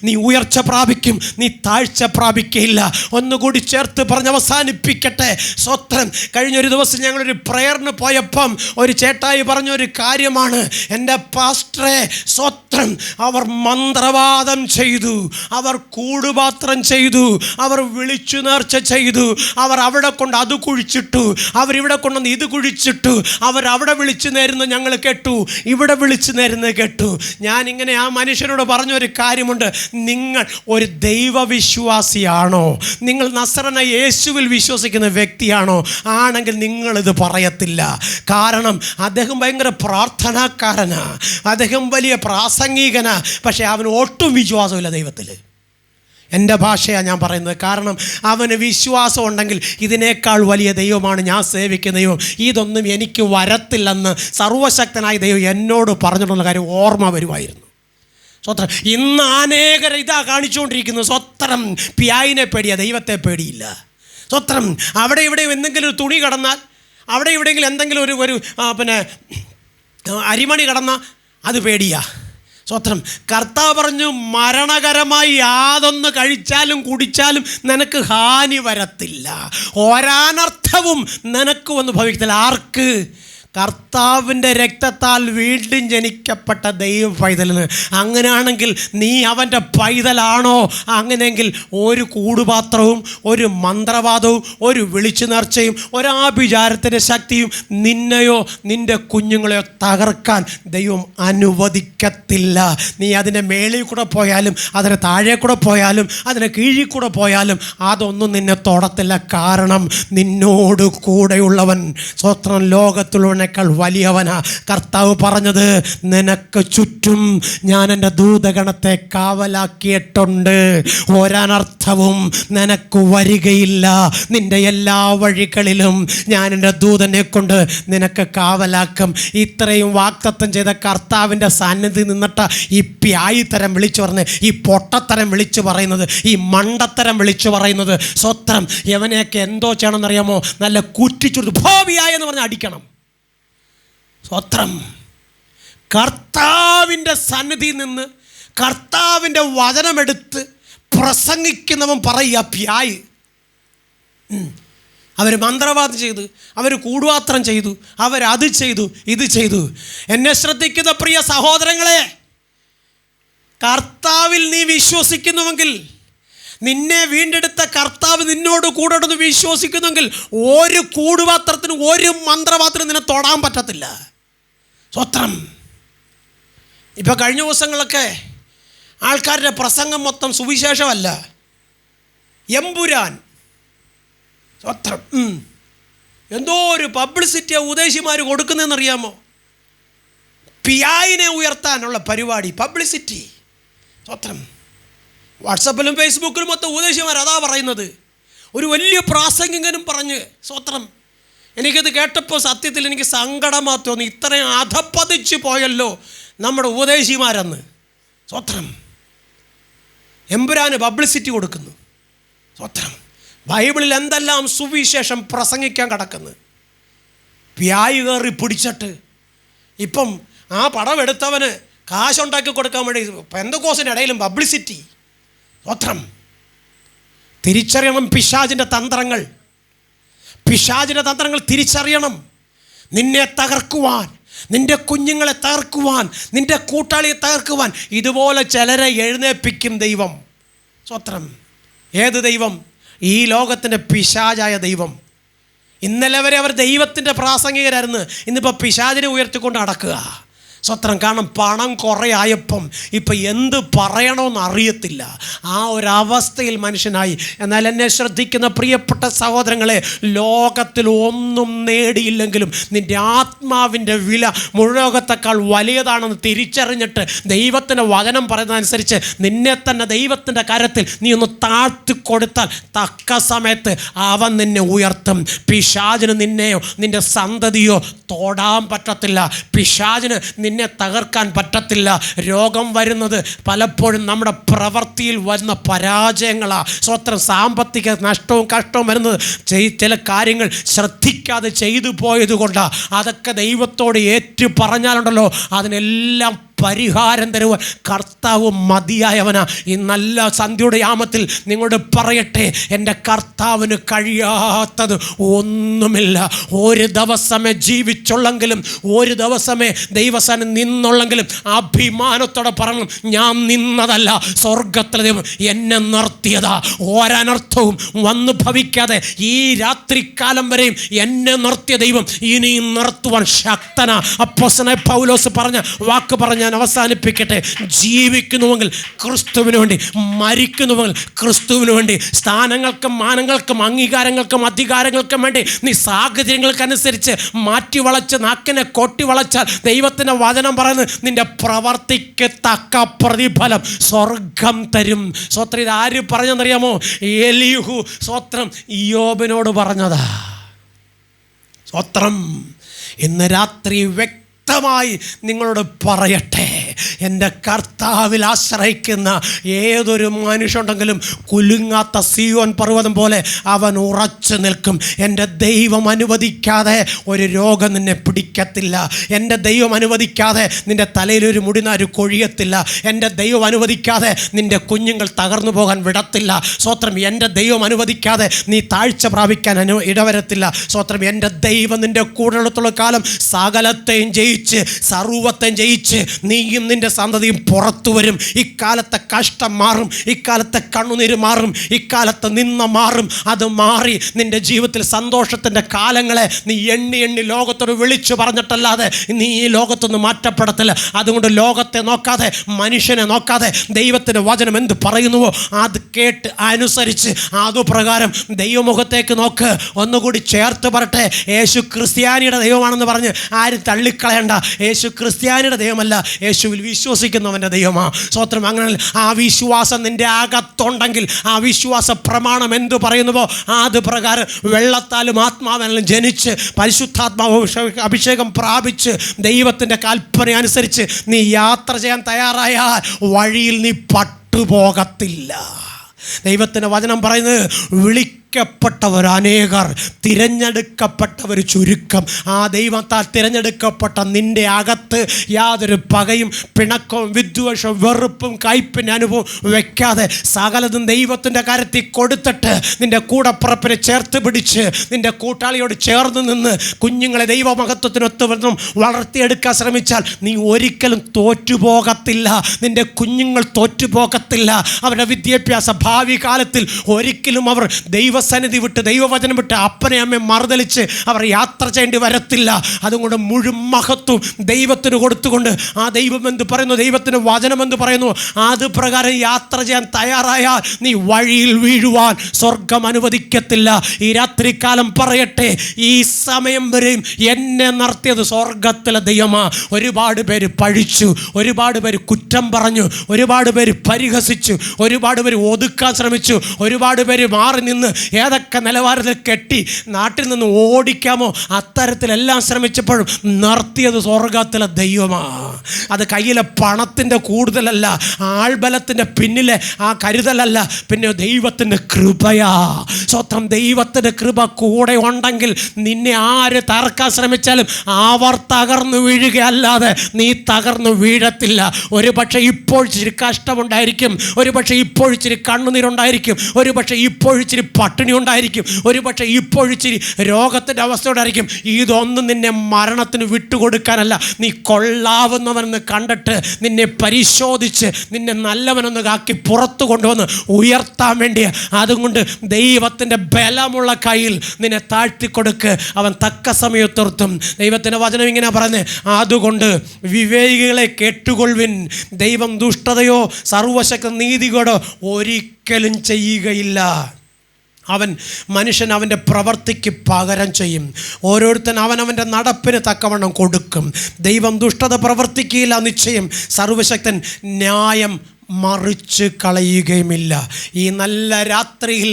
നീ ഉയർച്ച പ്രാപിക്കും, നീ താഴ്ച പ്രാപിക്കയില്ല. ഒന്നുകൂടി ചേർത്ത് പറഞ്ഞ് അവസാനിപ്പിക്കട്ടെ. സ്വത്രം. കഴിഞ്ഞൊരു ദിവസം ഞങ്ങളൊരു പ്രയറിന് പോയപ്പം ഒരു ചേട്ടായി പറഞ്ഞൊരു കാര്യമാണ്, എൻ്റെ പാസ്റ്ററെ സ്വത്രം, അവർ മന്ത്രവാദം ചെയ്തു, അവർ കൂടുപാത്രം ചെയ്തു, അവർ വിളിച്ചു നേർച്ച ചെയ്തു, അവർ അവിടെ കൊണ്ട് അത് കുഴിച്ചിട്ടു, അവരിവിടെ കൊണ്ടുവന്ന് ഇത് കുഴിച്ചിട്ടു, അവരവിടെ വിളിച്ചു നേരുന്നത് ഞങ്ങൾ കേട്ടു, ഇവിടെ വിളിച്ചു നേരുന്നത് കേട്ടു. ഞാനിങ്ങനെ ആ മനുഷ്യനോട് പറഞ്ഞൊരു കാര്യമുണ്ട്, നിങ്ങൾ ഒരു ദൈവവിശ്വാസിയാണോ? നിങ്ങൾ നസറന യേശുവിൽ വിശ്വസിക്കുന്ന വ്യക്തിയാണോ? ആണെങ്കിൽ നിങ്ങളിത് പറയത്തില്ല. കാരണം അദ്ദേഹം ഭയങ്കര പ്രാർത്ഥനാക്കാരനാ, അദ്ദേഹം വലിയ പ്രാസംഗികനാ, പക്ഷേ അവന് ഒട്ടും വിശ്വാസമില്ല ദൈവത്തിൽ. എൻ്റെ ഭാഷയാണ് ഞാൻ പറയുന്നത്. കാരണം അവന് വിശ്വാസം ഉണ്ടെങ്കിൽ ഇതിനേക്കാൾ വലിയ ദൈവമാണ് ഞാൻ സേവിക്കുന്ന ദൈവം, ഇതൊന്നും എനിക്ക് വരത്തില്ലെന്ന് സർവശക്തനായ ദൈവം എന്നോട് പറഞ്ഞിട്ടുള്ള കാര്യം ഓർമ്മ വരുമായിരുന്നു. സ്വത്രം. ഇന്ന് അനേകരെ ഇതാ കാണിച്ചുകൊണ്ടിരിക്കുന്നത്. സ്വത്രം. പിയായിനെ പേടിയാ, ദൈവത്തെ പേടിയില്ല. സ്വത്രം. അവിടെ ഇവിടെ എന്തെങ്കിലും ഒരു തുണി കടന്നാൽ, അവിടെ ഇവിടെയെങ്കിലും എന്തെങ്കിലും ഒരു പിന്നെ അരിമണി കടന്നാൽ അത് പേടിയാ. സ്വത്രം. കർത്താവ് പറഞ്ഞു, മരണകരമായി യാതൊന്ന് കഴിച്ചാലും കുടിച്ചാലും നിനക്ക് ഹാനി വരത്തില്ല, ഒരനർത്ഥവും നിനക്ക് വന്ന് ഭവിക്കത്തില്ല. ആർക്ക്? കർത്താവിൻ്റെ രക്തത്താൽ വീണ്ടും ജനിക്കപ്പെട്ട ദൈവ പൈതലിന്. അങ്ങനെയാണെങ്കിൽ നീ അവൻ്റെ പൈതലാണോ? അങ്ങനെയെങ്കിൽ ഒരു കൂടുപാത്രവും ഒരു മന്ത്രവാദവും ഒരു വിളിച്ചു നേർച്ചയും ഒരാഭിചാരത്തിൻ്റെ ശക്തിയും നിന്നെയോ നിൻ്റെ കുഞ്ഞുങ്ങളെയോ തകർക്കാൻ ദൈവം അനുവദിക്കത്തില്ല. നീ അതിൻ്റെ മേളിൽ കൂടെ പോയാലും അതിന് താഴെ കൂടെ പോയാലും അതിന് കീഴിൽ കൂടെ പോയാലും അതൊന്നും നിന്നെ തൊടത്തില്ല. കാരണം നിന്നോട് കൂടെയുള്ളവൻ സ്വത്രം ലോകത്തിലുള്ള വലിയവനാ. കർത്താവ് പറഞ്ഞത്, നിനക്ക് ചുറ്റും ഞാൻ എൻ്റെ ദൂതഗണത്തെ കാവലാക്കിയിട്ടുണ്ട്, ഒരനർത്ഥവും നിനക്ക് വരികയില്ല. നിൻ്റെ എല്ലാ വഴികളിലും ഞാൻ എൻ്റെ ദൂതനെ കൊണ്ട് നിനക്ക് കാവലാക്കും. ഇത്രയും വാഗ്ദത്തം ചെയ്ത കർത്താവിൻ്റെ സാന്നിധ്യം നിന്നിട്ട് ഈ പ്യായിത്തരം വിളിച്ചു പറഞ്ഞ്, ഈ പൊട്ടത്തരം വിളിച്ചു പറയുന്നത്, ഈ മണ്ടത്തരം വിളിച്ചു പറയുന്നത്. സ്വത്രം. യവനെയൊക്കെ എന്തോ ചെയ്യണമെന്നറിയാമോ? നല്ല കുറ്റിച്ചുടുത്ത് ഭാവിയായി എന്ന് പറഞ്ഞ് അടിക്കണം. സ്വത്രം. കർത്താവിൻ്റെ സന്നിധിയിൽ നിന്ന് കർത്താവിൻ്റെ വചനമെടുത്ത് പ്രസംഗിക്കുന്നവൻ പറയുക, പ്യായ്. അവർ മന്ത്രവാദം ചെയ്തു, അവർ കൂടുപാത്രം ചെയ്തു, അവരത് ചെയ്തു, ഇത് ചെയ്തു. എന്നെ ശ്രദ്ധിക്കുന്ന പ്രിയ സഹോദരങ്ങളെ, കർത്താവിൽ നീ വിശ്വസിക്കുന്നുവെങ്കിൽ, നിന്നെ വീണ്ടെടുത്ത കർത്താവ് നിന്നോട് കൂടെ ഉണ്ടെന്ന് വിശ്വസിക്കുന്നെങ്കിൽ ഒരു കൂടുപാത്രത്തിനും ഒരു മന്ത്രപാത്രത്തിനും നിന്നെ തൊടാൻ പറ്റത്തില്ല. സ്വത്രം. ഇപ്പോൾ കഴിഞ്ഞ ദിവസങ്ങളൊക്കെ ആൾക്കാരുടെ പ്രസംഗം മൊത്തം സുവിശേഷമല്ല, എമ്പുരാൻ. സ്വത്രം. എന്തോ ഒരു പബ്ലിസിറ്റിയാ ഉദ്ദേശിമാർ കൊടുക്കുന്നതെന്നറിയാമോ? പിയായിനെ ഉയർത്താനുള്ള പരിപാടി, പബ്ലിസിറ്റി. സ്വത്രം. വാട്സപ്പിലും ഫേസ്ബുക്കിലും മൊത്തം ഉദ്ദേശിമാർ അതാ പറയുന്നത്. ഒരു വലിയ പ്രാസംഗികനും പറഞ്ഞ്. സ്വത്രം. എനിക്കത് കേട്ടപ്പോൾ സത്യത്തിൽ എനിക്ക് സങ്കടമാ തോന്നി. ഇത്രയും അധപ്പതിച്ച് പോയല്ലോ നമ്മുടെ ഉപദേശിമാരെന്ന്. സ്വത്രം. എമ്പുരാന് പബ്ലിസിറ്റി കൊടുക്കുന്നു. സ്വത്രം. ബൈബിളിൽ എന്തെല്ലാം സുവിശേഷം പ്രസംഗിക്കാൻ കിടക്കുന്നു. വ്യായ് കയറി പിടിച്ചിട്ട് ഇപ്പം ആ പടം എടുത്തവന് കാശുണ്ടാക്കി കൊടുക്കാൻ വേണ്ടി പെന്തക്കോസിൻ്റെ ഇടയിലും പബ്ലിസിറ്റി. സ്വത്രം. തിരിച്ചറിയണം പിശാചിൻ്റെ തന്ത്രങ്ങൾ. പിശാചിൻ്റെ തന്ത്രങ്ങൾ തിരിച്ചറിയണം. നിന്നെ തകർക്കുവാൻ, നിൻ്റെ കുഞ്ഞുങ്ങളെ തകർക്കുവാൻ, നിൻ്റെ കൂട്ടാളിയെ തകർക്കുവാൻ ഇതുപോലെ ചിലരെ എഴുന്നേൽപ്പിക്കും ദൈവം. സ്വത്രം. ഏത് ദൈവം? ഈ ലോകത്തിൻ്റെ പിശാചായ ദൈവം. ഇന്നലെ വരെ അവർ ദൈവത്തിൻ്റെ പ്രാസംഗികരായിരുന്നു, ഇന്നിപ്പോൾ പിശാചിനെ ഉയർത്തിക്കൊണ്ട് നടക്കുക. സ്വത്രം. കാരണം പണം കുറേ ആയപ്പം ഇപ്പം എന്ത് പറയണമെന്ന് അറിയത്തില്ല. ആ ഒരവസ്ഥയിൽ മനുഷ്യനായി. എന്നാൽ എന്നെ ശ്രദ്ധിക്കുന്ന പ്രിയപ്പെട്ട സഹോദരങ്ങളെ, ലോകത്തിൽ ഒന്നും നേടിയില്ലെങ്കിലും നിൻ്റെ ആത്മാവിൻ്റെ വില മുഴുവനേക്കാൾ വലിയതാണെന്ന് തിരിച്ചറിഞ്ഞിട്ട് ദൈവത്തിൻ്റെ വചനം പറയുന്നതനുസരിച്ച് നിന്നെ തന്നെ ദൈവത്തിൻ്റെ കരത്തിൽ നീ ഒന്ന് താഴ്ത്തി കൊടുത്താൽ തക്ക സമയത്ത് അവൻ നിന്നെ ഉയർത്തും. പിശാചിന് നിന്നെയോ നിൻ്റെ സന്തതിയോ തൊടാൻ പറ്റത്തില്ല. പിശാചിന് നിന്നെ തകർക്കാൻ പറ്റത്തില്ല. രോഗം വരുന്നത് പലപ്പോഴും നമ്മുടെ പ്രവൃത്തിയിൽ വരുന്ന പരാജയങ്ങളാണ്. സ്വത്രം. സാമ്പത്തിക നഷ്ടവും കഷ്ടവും വരുന്നത് ചില കാര്യങ്ങൾ ശ്രദ്ധിക്കാതെ ചെയ്തു പോയത് കൊണ്ടാണ്. അതൊക്കെ ദൈവത്തോട് ഏറ്റു പറഞ്ഞാലുണ്ടല്ലോ അതിനെല്ലാം പരിഹാരം തരുവാൻ കർത്താവ് മതിയായവനാ. ഈ നല്ല സന്ധ്യയുടെ യാമത്തിൽ നിങ്ങളോട് പറയട്ടെ, എൻ്റെ കർത്താവിന് കഴിയാത്തത് ഒന്നുമില്ല. ഒരു ദിവസമേ ജീവിച്ചുള്ളെങ്കിലും, ഒരു ദിവസമേ ദൈവസനം നിന്നുള്ളെങ്കിലും അഭിമാനത്തോടെ പറയണം, ഞാൻ നിന്നതല്ല, സ്വർഗത്തിലെ ദൈവം എന്നെ നിർത്തിയതാ. ഒരനർത്ഥവും വന്നു ഭവിക്കാതെ ഈ രാത്രികാലം വരെയും എന്നെ നിർത്തിയ ദൈവം ഇനിയും നിർത്തുവാൻ ശക്തനാ. അപ്പോസ്തലനായ പൗലോസ് പറഞ്ഞ വാക്ക് പറഞ്ഞ ഞാൻ അവസാനിപ്പിക്കട്ടെ. ജീവിക്കുന്നുവെങ്കിൽ ക്രിസ്തുവിന് വേണ്ടി, മരിക്കുന്നുവെങ്കിൽ ക്രിസ്തുവിന് വേണ്ടി. സ്ഥാനങ്ങൾക്കും മാനങ്ങൾക്കും അംഗീകാരങ്ങൾക്കും അധികാരങ്ങൾക്കും വേണ്ടി നീ സാഹചര്യങ്ങൾക്കനുസരിച്ച് മാറ്റി വളച്ച് നാക്കിനെ കൊട്ടി വളച്ചാൽ ദൈവത്തിൻ്റെ വചനം പറയുന്നത് നിന്റെ പ്രവർത്തിക്ക് തക്ക പ്രതിഫലം സ്വർഗം തരും. സ്വത്രം. ഇത് ആര് പറഞ്ഞെന്നറിയാമോ? എലീഹു സ്വത്രം ഇയ്യോബിനോട് പറഞ്ഞതാ. സ്വത്രം. ഇന്ന് രാത്രി വ്യക്തമായി നിങ്ങളോട് പറയട്ടെ, എൻ്റെ കർത്താവിൽ ആശ്രയിക്കുന്ന ഏതൊരു മനുഷ്യനുണ്ടെങ്കിലും കുലുങ്ങാത്ത സീയോൻ പർവ്വതം പോലെ അവൻ ഉറച്ചു നിൽക്കും. എൻ്റെ ദൈവം അനുവദിക്കാതെ ഒരു രോഗം നിന്നെ പിടിക്കത്തില്ല. എൻ്റെ ദൈവം അനുവദിക്കാതെ നിൻ്റെ തലയിലൊരു മുടിനാര് കൊഴിയത്തില്ല. എൻ്റെ ദൈവം അനുവദിക്കാതെ നിൻ്റെ കുഞ്ഞുങ്ങൾ തകർന്നു പോകാൻ വിടത്തില്ല. സ്വത്രം. എൻ്റെ ദൈവം അനുവദിക്കാതെ നീ താഴ്ച പ്രാപിക്കാൻ ഇടവരത്തില്ല. സ്വത്രം. എൻ്റെ ദൈവം നിൻ്റെ കൂടെയുള്ള കാലം സകലത്തെയും ജയിച്ച് സർവ്വത്തെയും ജയിച്ച് നീയും നിൻ്റെ സന്തതിയും പുറത്തു വരും. ഇക്കാലത്തെ കഷ്ടം മാറും, ഇക്കാലത്തെ കണ്ണുനീര് മാറും, ഇക്കാലത്തെ നിന്ന മാറും. അത് മാറി നിൻ്റെ ജീവിതത്തിൽ സന്തോഷത്തിൻ്റെ കാലങ്ങളെ നീ എണ്ണി എണ്ണി ലോകത്തോട് വിളിച്ചു പറഞ്ഞിട്ടല്ലാതെ നീ ഈ ലോകത്തൊന്നും മാറ്റപ്പെടത്തില്ല. അതുകൊണ്ട് ലോകത്തെ നോക്കാതെ, മനുഷ്യനെ നോക്കാതെ, ദൈവത്തിൻ്റെ വചനം എന്ത് പറയുന്നുവോ അത് കേട്ട് അനുസരിച്ച് അതുപ്രകാരം ദൈവമുഖത്തേക്ക് നോക്ക്. ഒന്നുകൂടി ചേർത്ത് പറട്ടെ, യേശു ക്രിസ്ത്യാനിയുടെ ദൈവമാണെന്ന് പറഞ്ഞ് ആരും തള്ളിക്കളയണ്ട. യേശു ക്രിസ്ത്യാനിയുടെ ദൈവമല്ല, യേശുവിൽ വിശ്വസിക്കുന്നവൻ്റെ ദൈവമാണ്. സ്വത്രം. അങ്ങനെ ആ വിശ്വാസം നിൻ്റെ അകത്തുണ്ടെങ്കിൽ, ആ വിശ്വാസ പ്രമാണം എന്തു പറയുന്നുവോ അത് പ്രകാരം വെള്ളത്താലും ആത്മാവിലും ജനിച്ച് പരിശുദ്ധാത്മാവ് അഭിഷേകം പ്രാപിച്ച് ദൈവത്തിൻ്റെ കൽപ്പന അനുസരിച്ച് നീ യാത്ര ചെയ്യാൻ തയ്യാറായാൽ വഴിയിൽ നീ പട്ടുപോകത്തില്ല. ദൈവത്തിൻ്റെ വചനം പറയുന്നത് വിളിക്കപ്പെട്ടവർ അനേകർ, തിരഞ്ഞെടുക്കപ്പെട്ടവർ ചുരുക്കം. ആ ദൈവത്താൽ തിരഞ്ഞെടുക്കപ്പെട്ട നിൻ്റെ അകത്ത് യാതൊരു പകയും പിണക്കവും വിദ്വേഷവും വെറുപ്പും കയ്പിൻ്റെ അനുഭവം വെക്കാതെ സകലതും ദൈവത്തിൻ്റെ കരത്തിൽ കൊടുത്തിട്ട് നിൻ്റെ കൂടപ്പുറപ്പിനെ ചേർത്ത് പിടിച്ച് നിൻ്റെ കൂട്ടാളിയോട് ചേർന്ന് നിന്ന് കുഞ്ഞുങ്ങളെ ദൈവമഹത്വത്തിനൊത്തുവന്നും വളർത്തിയെടുക്കാൻ ശ്രമിച്ചാൽ നീ ഒരിക്കലും തോറ്റുപോകത്തില്ല. നിൻ്റെ കുഞ്ഞുങ്ങൾ തോറ്റുപോകത്തില്ല. അവരുടെ വിദ്യാഭ്യാസ ഭാവി കാലത്തിൽ ഒരിക്കലും അവർ ദൈവസന്നിധി വിട്ട്, ദൈവവചനം വിട്ട് അപ്പനെ അമ്മയെ മറുതലിച്ച് അവർ യാത്ര ചെയ്യേണ്ടി വരത്തില്ല. അതുകൊണ്ട് മുഴുവൻ മഹത്വം ദൈവത്തിന് കൊടുത്തുകൊണ്ട് ആ ദൈവം എന്ത് പറയുന്നു, ദൈവത്തിന് വചനം എന്ത് പറയുന്നു അത് പ്രകാരം യാത്ര ചെയ്യാൻ തയ്യാറായാൽ നീ വഴിയിൽ വീഴുവാൻ സ്വർഗം അനുവദിക്കത്തില്ല. ഈ രാത്രികാലം പറയട്ടെ, ഈ സമയം വരെയും എന്നെ നടത്തിയത് സ്വർഗത്തിലെ ദൈവമാ. ഒരുപാട് പേര് പഴിച്ചു, ഒരുപാട് പേര് കുറ്റം പറഞ്ഞു, ഒരുപാട് പേര് പരിഹസിച്ചു, ഒരുപാട് പേര് ഒതുക്കാൻ ശ്രമിച്ചു, ഒരുപാട് പേര് മാറി നിന്ന് ഏതൊക്കെ നിലവാരത്തിൽ കെട്ടി നാട്ടിൽ നിന്ന് ഓടിക്കാമോ അത്തരത്തിലെല്ലാം ശ്രമിച്ചപ്പോഴും നിർത്തിയത് സ്വർഗത്തിലെ ദൈവമാണ്. അത് കയ്യിലെ പണത്തിൻ്റെ കൂടുതലല്ല, ആൾബലത്തിൻ്റെ പിന്നിലെ ആ കരുതലല്ല, പിന്നെ ദൈവത്തിൻ്റെ കൃപയാ. സ്വന്തം ദൈവത്തിൻ്റെ കൃപ കൂടെ ഉണ്ടെങ്കിൽ നിന്നെ ആര് തകർക്കാൻ ശ്രമിച്ചാലും അവർ തകർന്നു വീഴുകയല്ലാതെ നീ തകർന്നു വീഴത്തില്ല. ഒരു പക്ഷേ ഇപ്പോൾ ഇച്ചിരി കഷ്ടമുണ്ടായിരിക്കും, ഒരു പക്ഷേ ഇപ്പോൾ ഇച്ചിരി കണ്ണുനീരുണ്ടായിരിക്കും, ഒരു പക്ഷേ ഇപ്പോൾ ഇച്ചിരി പട്ടിണി ഉണ്ടായിരിക്കും, ഒരു പക്ഷേ ഇപ്പോഴിച്ചിരി രോഗത്തിൻ്റെ അവസ്ഥയോടായിരിക്കും. ഇതൊന്നും നിന്നെ മരണത്തിന് വിട്ടുകൊടുക്കാനല്ല, നീ കൊള്ളാവുന്നവനെന്ന് കണ്ടിട്ട് നിന്നെ പരിശോധിച്ച് നിന്നെ നല്ലവനെന്ന് ആക്കി പുറത്തു കൊണ്ടുവന്ന് ഉയർത്താൻ വേണ്ടിയ. അതുകൊണ്ട് ദൈവത്തിൻ്റെ ബലമുള്ള കയ്യിൽ നിന്നെ താഴ്ത്തിക്കൊടുക്ക്, അവൻ തക്ക സമയത്തുർത്തും. ദൈവത്തിൻ്റെ വചനം ഇങ്ങനെ പറഞ്ഞ്, അതുകൊണ്ട് വിവേകികളെ കേട്ടുകൊള്ളുവിൻ, ദൈവം ദുഷ്ടതയോ സർവശക്ത നീതികേടോ ഒരിക്കലും ചെയ്യുകയില്ല. മനുഷ്യൻ അവൻ്റെ പ്രവൃത്തിക്ക് പകരം ചെയ്യും. ഓരോരുത്തൻ അവനവൻ്റെ നടപ്പിന് തക്കവണ്ണം കൊടുക്കും. ദൈവം ദുഷ്ടത പ്രവർത്തിക്കുകയില്ല നിശ്ചയം. സർവശക്തൻ ന്യായം മറിച്ച് കളയുകയുമില്ല. ഈ നല്ല രാത്രിയിൽ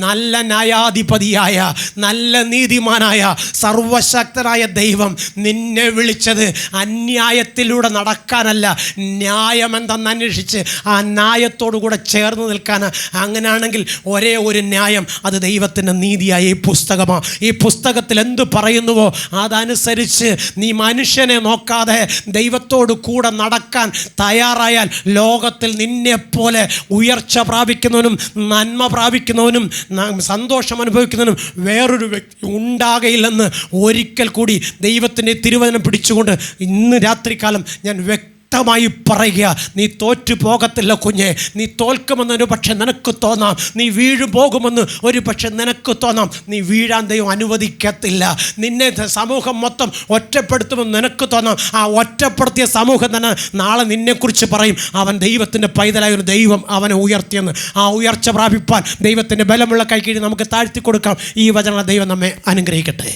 നല്ല ന്യായാധിപതിയായ നല്ല നീതിമാനായ സർവശക്തനായ ദൈവം നിന്നെ വിളിച്ചത് അന്യായത്തിലൂടെ നടക്കാനല്ല, ന്യായമെന്തെന്ന് അന്വേഷിച്ച് ആ ന്യായത്തോടു കൂടെ ചേർന്ന് നിൽക്കാൻ. അങ്ങനെയാണെങ്കിൽ ഒരേ ഒരു ന്യായം, അത് ദൈവത്തിൻ്റെ നീതിയായ ഈ പുസ്തകമാണ്. ഈ പുസ്തകത്തിൽ എന്ത് പറയുന്നുവോ അതനുസരിച്ച് നീ മനുഷ്യനെ നോക്കാതെ ദൈവത്തോട് കൂടെ നടക്കാൻ തയ്യാറായാൽ ലോകത്തിൽ നിന്നെപ്പോലെ ഉയർച്ച പ്രാപിക്കുന്നവനും നന്മ പ്രാപിക്കുന്നവനും സന്തോഷം അനുഭവിക്കുന്നവനും വേറൊരു വ്യക്തി ഉണ്ടാകയില്ലെന്ന് ഒരിക്കൽ കൂടി ദൈവത്തിൻ്റെ തിരുവചനം പിടിച്ചുകൊണ്ട് ഇന്ന് രാത്രികാലം ഞാൻ വ്യക്തമായി പറയുക. നീ തോറ്റു പോകത്തില്ല കുഞ്ഞെ. നീ തോൽക്കുമെന്നൊരു പക്ഷെ നിനക്ക് തോന്നാം, നീ വീഴു പോകുമെന്ന് ഒരു പക്ഷെ നിനക്ക് തോന്നാം. നീ വീഴാൻ ദൈവം അനുവദിക്കത്തില്ല. നിന്നെ സമൂഹം മൊത്തം ഒറ്റപ്പെടുത്തുമെന്ന് നിനക്ക് തോന്നാം. ആ ഒറ്റപ്പെടുത്തിയ സമൂഹം തന്നെ നാളെ നിന്നെക്കുറിച്ച് പറയും, അവൻ ദൈവത്തിൻ്റെ പൈതലായ ഒരു ദൈവം അവനെ ഉയർത്തിയെന്ന്. ആ ഉയർച്ച പ്രാപിപ്പാൻ ദൈവത്തിൻ്റെ ബലമുള്ള കൈക്കീഴിൽ നമുക്ക് താഴ്ത്തി കൊടുക്കാം. ഈ വചന ദൈവം നമ്മെ അനുഗ്രഹിക്കട്ടെ.